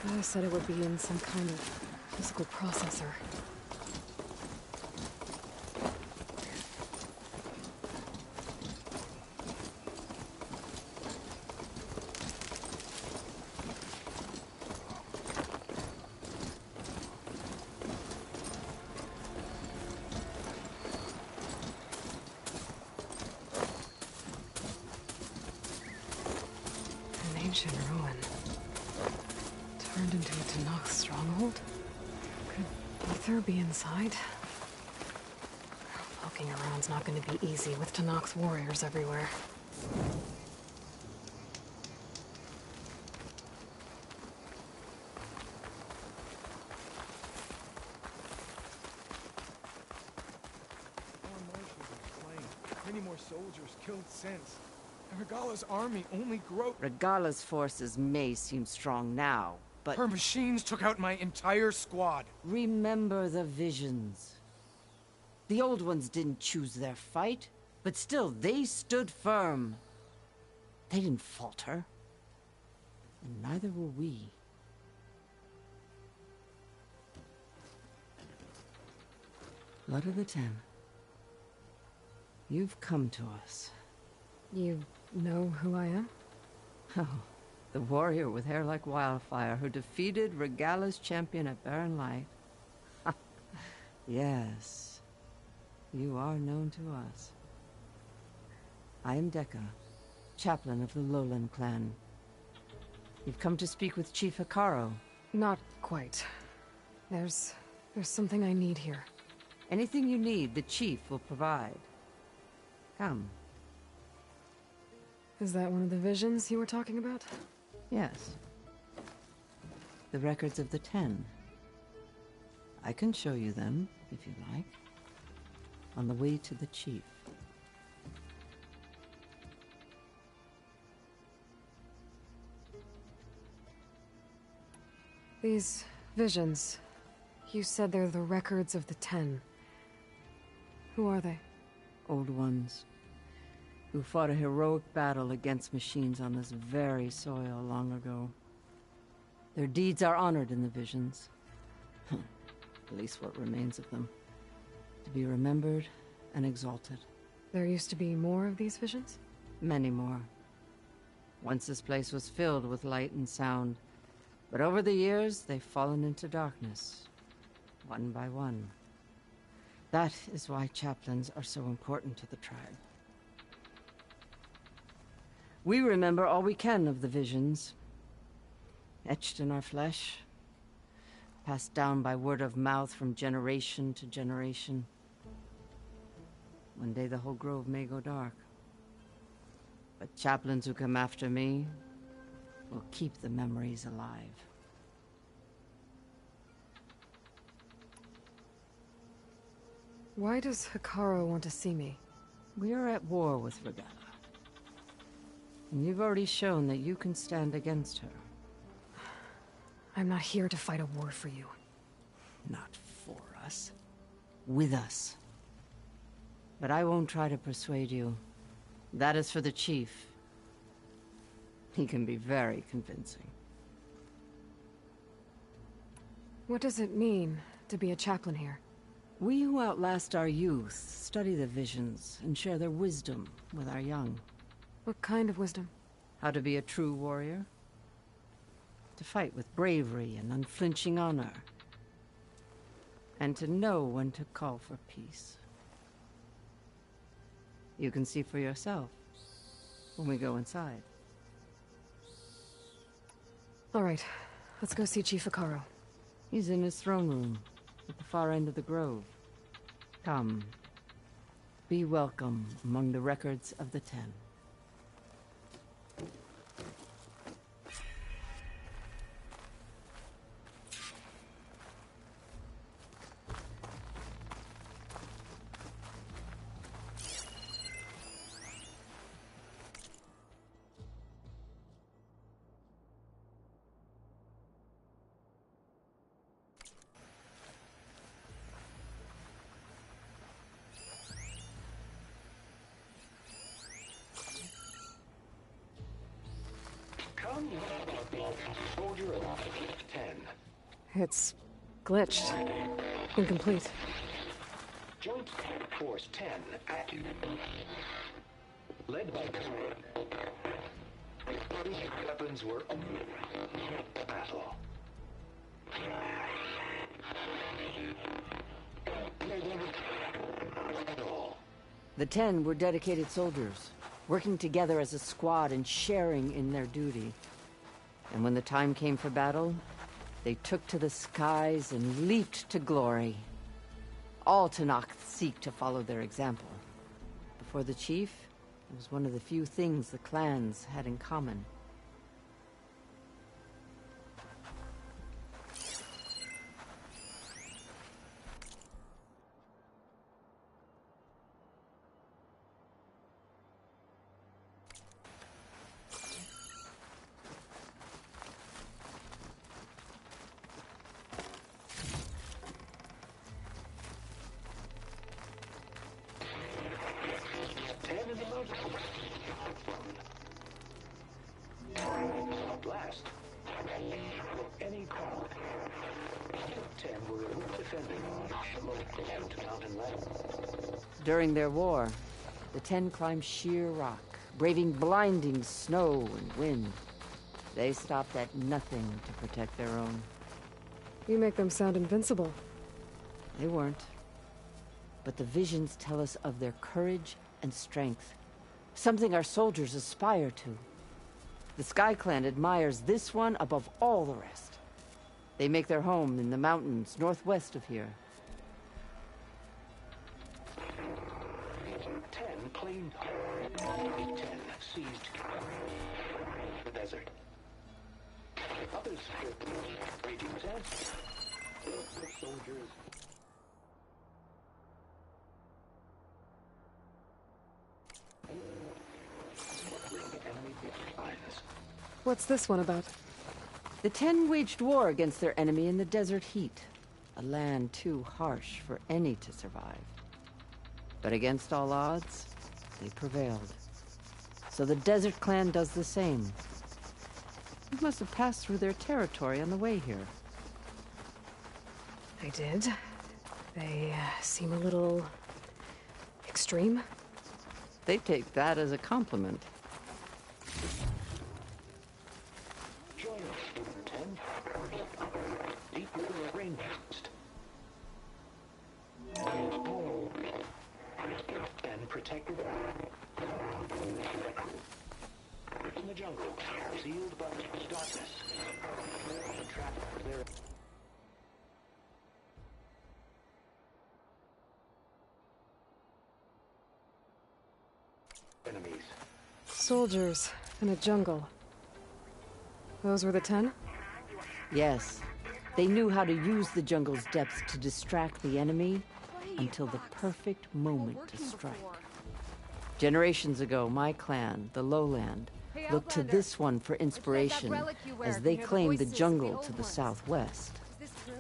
I said it would be in some kind of physical processor. ancient ruin. Turned into a Tanakh stronghold? Could Ether be inside? Poking around's not gonna be easy with Tanakh's warriors everywhere. Many more soldiers killed since. And Regala's army only grows. Regala's forces may seem strong now, but... Her machines took out my entire squad. Remember the visions. The old ones didn't choose their fight, but still, they stood firm. They didn't falter. And neither will we. Blood of the Ten. You've come to us. You know who I am? Oh, the warrior with hair like wildfire who defeated Regala's champion at Barren Light. Yes, you are known to us. I am Dekka, chaplain of the Lowland clan. You've come to speak with Chief Hikaru. Not quite. There's something I need here. Anything you need, the chief will provide. Come. Is that one of the visions you were talking about? Yes. The records of the 10. I can show you them, if you like. On the way to the chief. These visions, you said they're the records of the 10. Who are they? Old ones, who fought a heroic battle against machines on this very soil long ago. Their deeds are honored in the visions. At least what remains of them. To be remembered and exalted. There used to be more of these visions? Many more. Once this place was filled with light and sound, but over the years they've fallen into darkness, one by one. That is why chaplains are so important to the tribe. We remember all we can of the visions, etched in our flesh, passed down by word of mouth from generation to generation. One day the whole grove may go dark, but chaplains who come after me will keep the memories alive. Why does Hikaru want to see me? We are at war with Regala. And you've already shown that you can stand against her. I'm not here to fight a war for you. Not for us. With us. But I won't try to persuade you. That is for the chief. He can be very convincing. What does it mean to be a chaplain here? We who outlast our youth study the visions and share their wisdom with our young. What kind of wisdom? How to be a true warrior. To fight with bravery and unflinching honor. And to know when to call for peace. You can see for yourself when we go inside. All right, let's go see Chief Hikaru. He's in his throne room, at the far end of the grove. Come. Be welcome among the records of the 10. Soldier of 10. It's glitched. Incomplete. Joint Force 10 active. Led by weapons were battle. The 10 were dedicated soldiers, working together as a squad and sharing in their duty. And when the time came for battle, they took to the skies and leaped to glory. All Tanakh seek to follow their example. Before the chief, it was one of the few things the clans had in common. Blast. Any crowd. 10 were defending the local mountain land. During their war, the 10 climbed sheer rock, braving blinding snow and wind. They stopped at nothing to protect their own. You make them sound invincible. They weren't. But the visions tell us of their courage and strength, something our soldiers aspire to. The Sky Clan admires this one above all the rest. They make their home in the mountains northwest of here. 10 claimed 10 seized the desert. Others raging sands. Soldiers. What's this one about? The 10 waged war against their enemy in the desert heat, a land too harsh for any to survive. But against all odds, they prevailed. So the Desert Clan does the same. You must have passed through their territory on the way here. I did. They seem a little extreme. They take that as a compliment. Join us, 10. Deep within the rainforest. And protected in the jungle, sealed by darkness. Trapped there. Enemies. Soldiers in a jungle. Those were the 10? Yes. They knew how to use the jungle's depths to distract the enemy until the perfect moment to strike. Generations ago, my clan, the Lowland, looked to this one for inspiration as they claimed the jungle to the southwest. Is this true?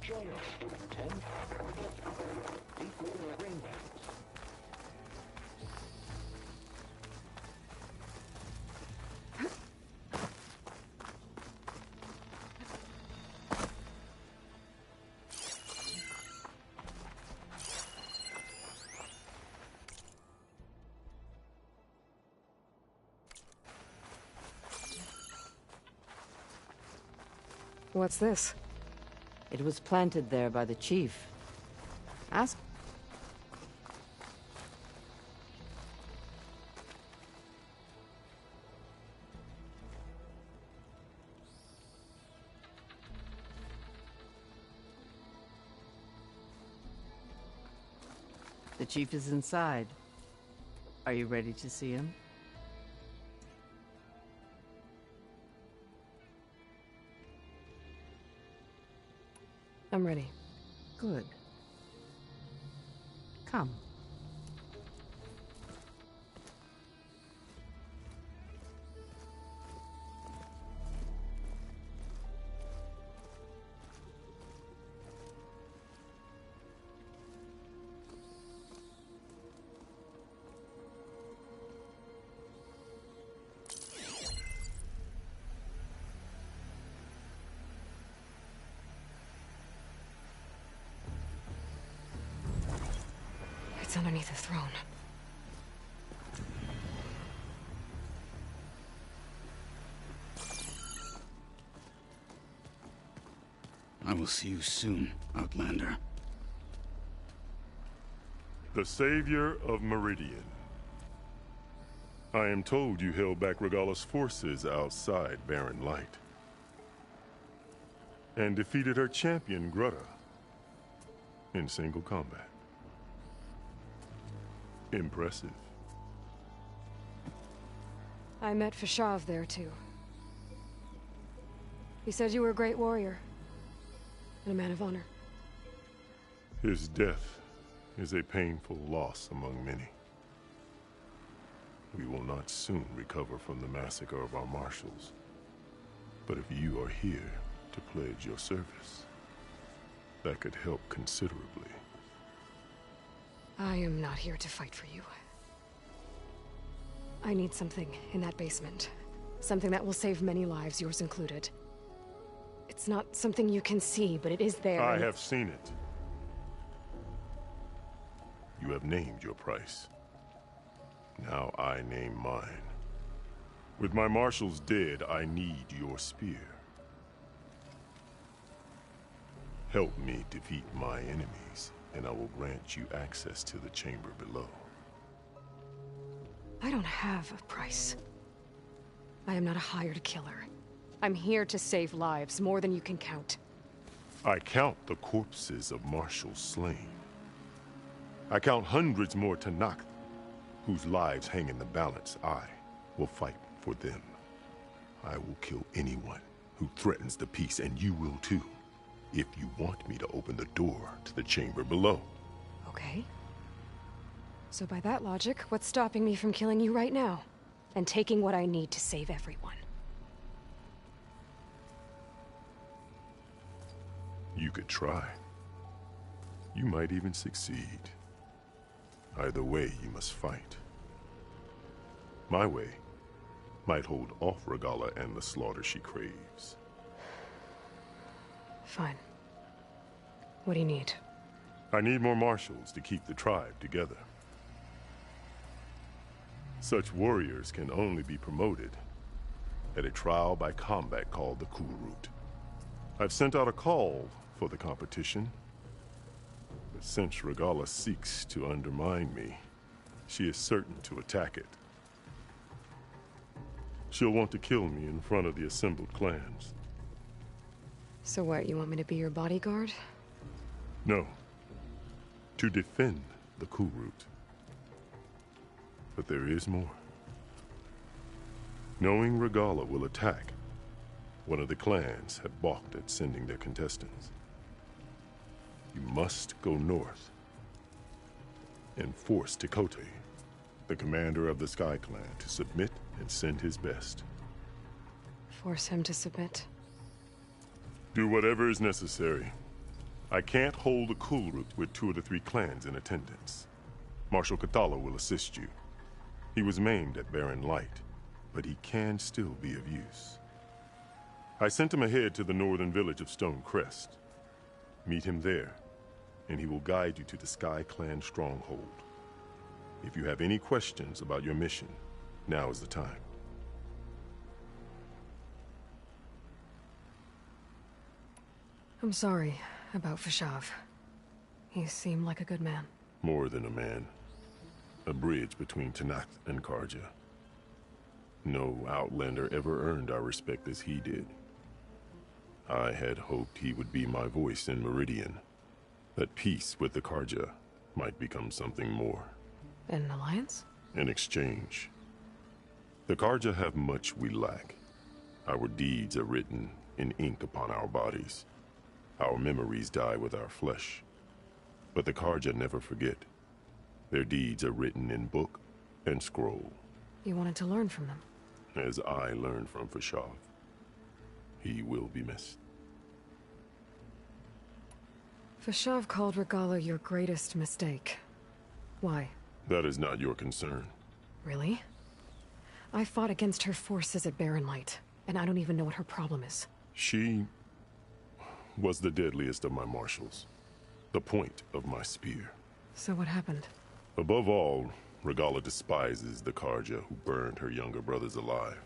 Join us, 10. Deep within the rainforest. What's this? It was planted there by the chief. Ask. The chief is inside. Are you ready to see him? I'm ready. Good. Come. It's underneath the throne. I will see you soon, Outlander. The savior of Meridian. I am told you held back Regalla's forces outside Barren Light. And defeated her champion, Grutta, in single combat. Impressive. I met Fashav there, too. He said you were a great warrior. And a man of honor. His death is a painful loss among many. We will not soon recover from the massacre of our marshals. But if you are here to pledge your service, that could help considerably. I am not here to fight for you. I need something in that basement. Something that will save many lives, yours included. It's not something you can see, but it is there. I have seen it. You have named your price. Now I name mine. With my marshals dead, I need your spear. Help me defeat my enemies, and I will grant you access to the chamber below. I don't have a price. I am not a hired killer. I'm here to save lives, more than you can count. I count the corpses of marshals slain. I count hundreds more Tanakh, whose lives hang in the balance. I will fight for them. I will kill anyone who threatens the peace, and you will too, if you want me to open the door to the chamber below. Okay. So by that logic, what's stopping me from killing you right now? And taking what I need to save everyone? You could try. You might even succeed. Either way, you must fight. My way might hold off Regalla and the slaughter she craves. Fine. What do you need? I need more marshals to keep the tribe together. Such warriors can only be promoted at a trial by combat called the Cool Route. I've sent out a call for the competition, but since Regalla seeks to undermine me, she is certain to attack it. She'll want to kill me in front of the assembled clans. So what, you want me to be your bodyguard? No. To defend the Cool Route. But there is more. Knowing Regalla will attack, one of the clans had balked at sending their contestants. You must go north and force Tekote, the commander of the Sky Clan, to submit and send his best. Force him to submit? Do whatever is necessary. I can't hold the Cool Route with 2 of the 3 clans in attendance. Marshal Kathala will assist you. He was maimed at Barren Light, but he can still be of use. I sent him ahead to the northern village of Stone Crest. Meet him there, and he will guide you to the Sky Clan stronghold. If you have any questions about your mission, now is the time. I'm sorry about Fashav. He seemed like a good man. More than a man. A bridge between Tanakh and Karja. No Outlander ever earned our respect as he did. I had hoped he would be my voice in Meridian. That peace with the Karja might become something more. An alliance? In exchange. The Karja have much we lack. Our deeds are written in ink upon our bodies. Our memories die with our flesh. But the Karja never forget. Their deeds are written in book and scroll. You wanted to learn from them? As I learned from Fashav. He will be missed. Fashav called Regalla your greatest mistake. Why? That is not your concern. Really? I fought against her forces at Barren Light, and I don't even know what her problem is. She was the deadliest of my marshals. The point of my spear. So what happened? Above all, Regalla despises the Karja who burned her younger brothers alive.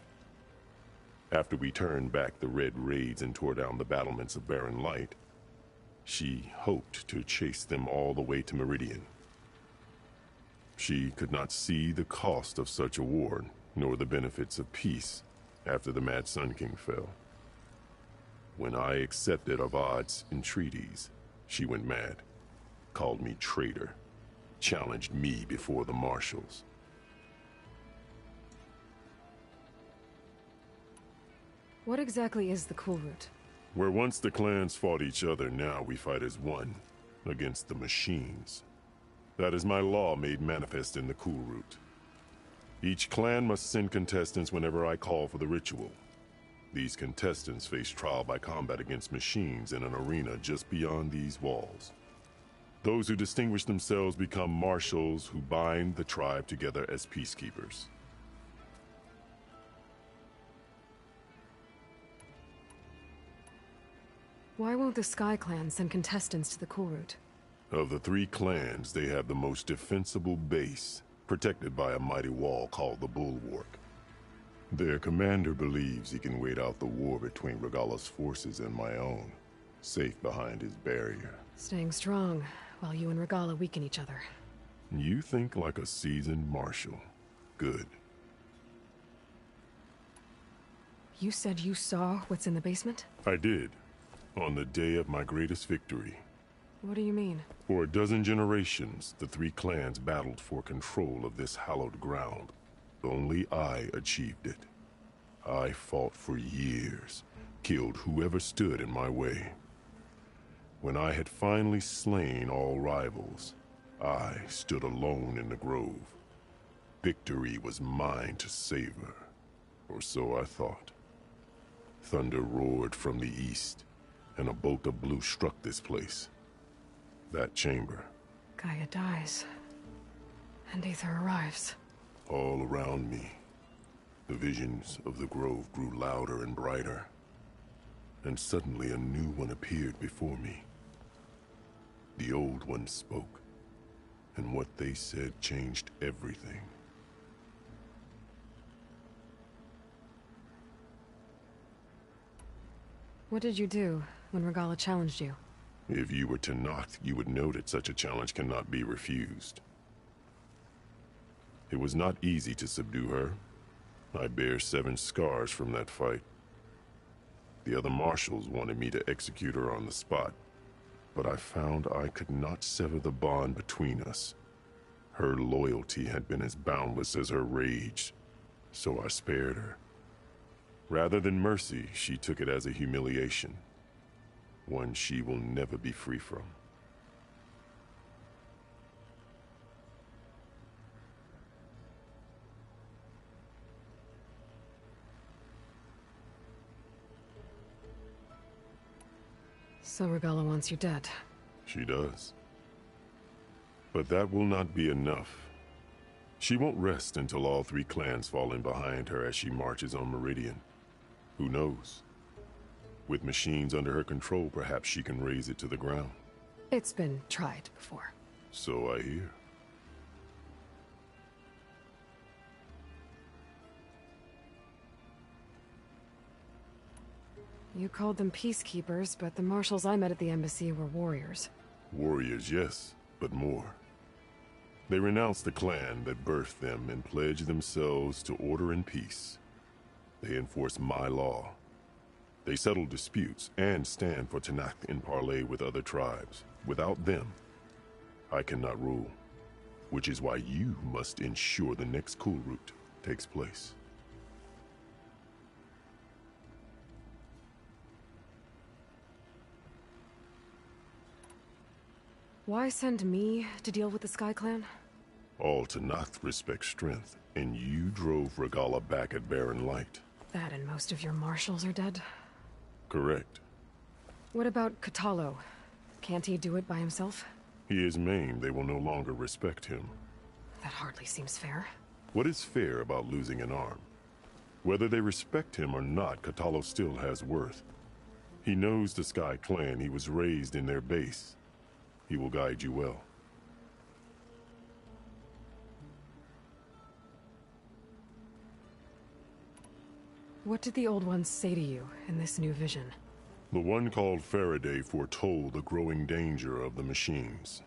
After we turned back the Red Raids and tore down the battlements of Barren Light, She hoped to chase them all the way to Meridian. She could not see the cost of such a war, nor the benefits of peace after the Mad Sun King fell. When I accepted Avad's entreaties, she went mad, called me traitor, challenged me before the marshals. What exactly is the Cool Route? Where once the clans fought each other, now we fight as one, against the machines. That is my law made manifest in the Cool Route. Each clan must send contestants whenever I call for the ritual. These contestants face trial by combat against machines in an arena just beyond these walls. Those who distinguish themselves become marshals who bind the tribe together as peacekeepers. Why won't the Sky Clan send contestants to the Cool Route? Of the 3 clans, they have the most defensible base, protected by a mighty wall called the Bulwark. Their commander believes he can wait out the war between Regala's forces and my own, safe behind his barrier. Staying strong, while you and Regala weaken each other. You think like a seasoned marshal. Good. You said you saw what's in the basement? I did, on the day of my greatest victory. What do you mean? For a dozen generations, the 3 clans battled for control of this hallowed ground. Only I achieved it. I fought for years, killed whoever stood in my way. When I had finally slain all rivals, I stood alone in the grove. Victory was mine to savor, or so I thought. Thunder roared from the east, and a bolt of blue struck this place. That chamber. Gaia dies, and Aether arrives. All around me, the visions of the grove grew louder and brighter, and suddenly a new one appeared before me. The old one spoke, and what they said changed everything. What did you do when Regala challenged you? If you were Tenakth, you would know that such a challenge cannot be refused. It was not easy to subdue her. I bear 7 scars from that fight. The other marshals wanted me to execute her on the spot, but I found I could not sever the bond between us. Her loyalty had been as boundless as her rage, so I spared her. Rather than mercy, she took it as a humiliation, one she will never be free from. So Regala wants you dead. She does. But that will not be enough. She won't rest until all 3 clans fall in behind her as she marches on Meridian. Who knows? With machines under her control, perhaps she can raze it to the ground. It's been tried before. So I hear. You called them peacekeepers, but the marshals I met at the embassy were warriors. Warriors, yes, but more. They renounced the clan that birthed them and pledged themselves to order and peace. They enforce my law. They settle disputes and stand for Tenakth in parley with other tribes. Without them, I cannot rule. Which is why you must ensure the next Cool Route takes place. Why send me to deal with the Sky Clan? All Tenakth respect strength, and you drove Regala back at Barren Light. That and most of your marshals are dead? Correct. What about Katalo? Can't he do it by himself? He is maimed. They will no longer respect him. That hardly seems fair. What is fair about losing an arm? Whether they respect him or not, Katalo still has worth. He knows the Sky Clan. He was raised in their base. He will guide you well. What did the Old Ones say to you in this new vision? The one called Faraday foretold the growing danger of the machines,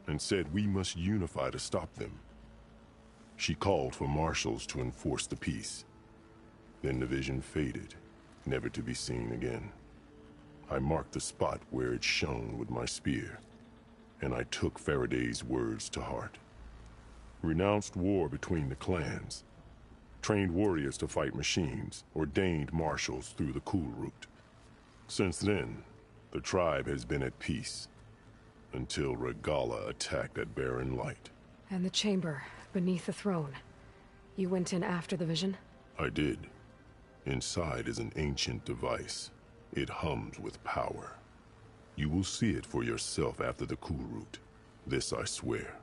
and said we must unify to stop them. She called for marshals to enforce the peace. Then the vision faded, never to be seen again. I marked the spot where it shone with my spear, and I took Faraday's words to heart. Renounced war between the clans, trained warriors to fight machines, ordained marshals through the cool route. Since then, the tribe has been at peace, until Regala attacked at Barren Light. And the chamber, beneath the throne. You went in after the vision? I did. Inside is an ancient device. It hums with power. You will see it for yourself after the cool route. This I swear.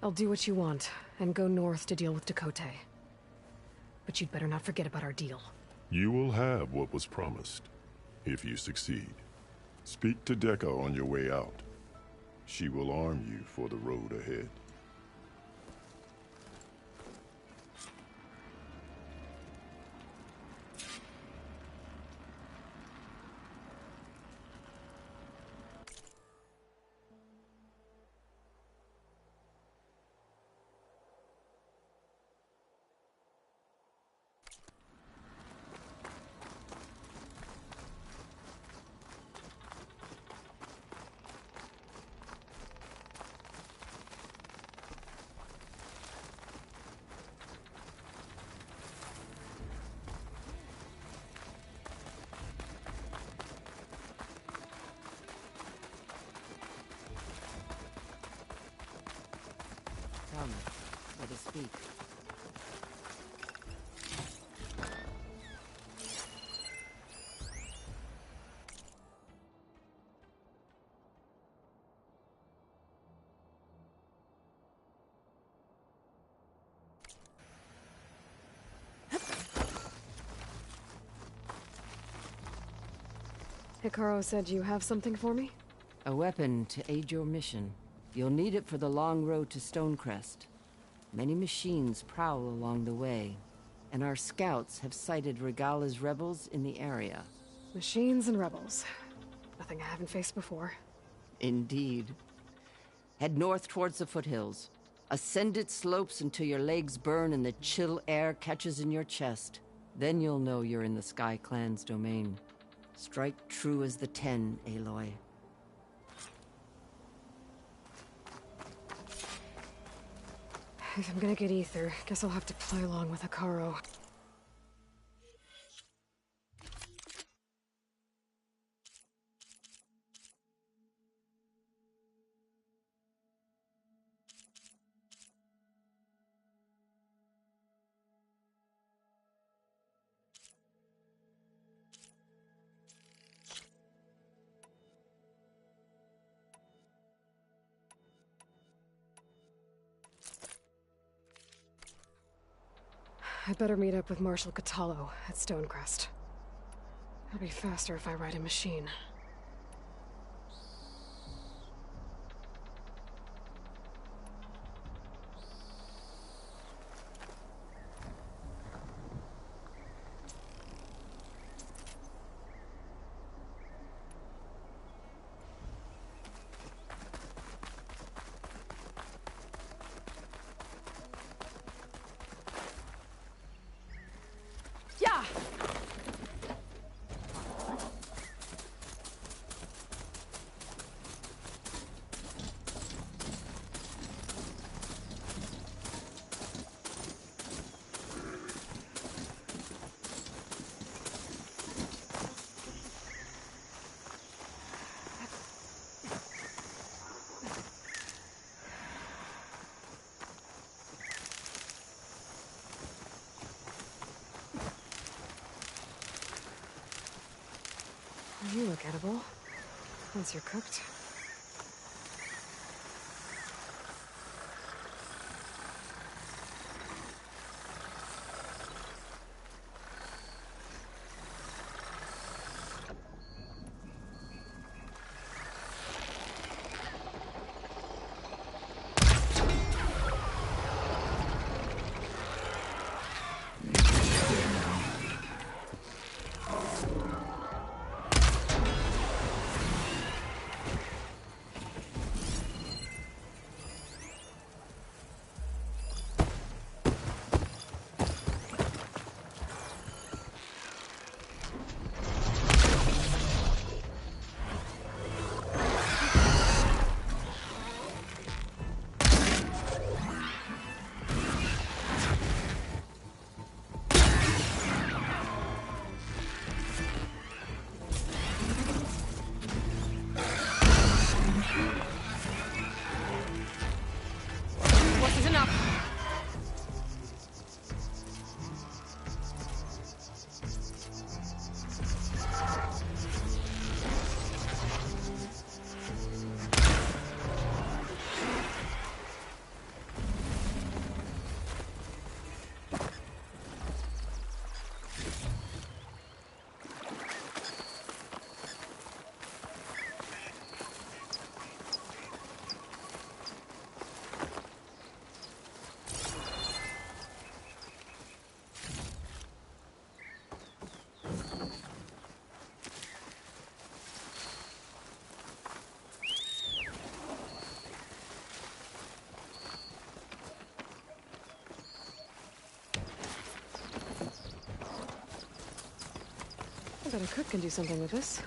I'll do what you want, and go north to deal with Dakota. But you'd better not forget about our deal. You will have what was promised, if you succeed. Speak to Decca on your way out. She will arm you for the road ahead. Come, let us speak. Hikaru said you have something for me? A weapon to aid your mission. You'll need it for the long road to Stonecrest. Many machines prowl along the way, and our scouts have sighted Regala's rebels in the area. Machines and rebels. Nothing I haven't faced before. Indeed. Head north towards the foothills. Ascend its slopes until your legs burn and the chill air catches in your chest. Then you'll know you're in the Sky Clan's domain. Strike true as the 10, Aloy. If I'm gonna get ether, guess I'll have to play along with Hikaru. I'd better meet up with Marshal Catallo at Stonecrest. It'll be faster if I ride a machine. Yeah! You look edible. Once you're cooked. enough! I bet a cook can do something with this.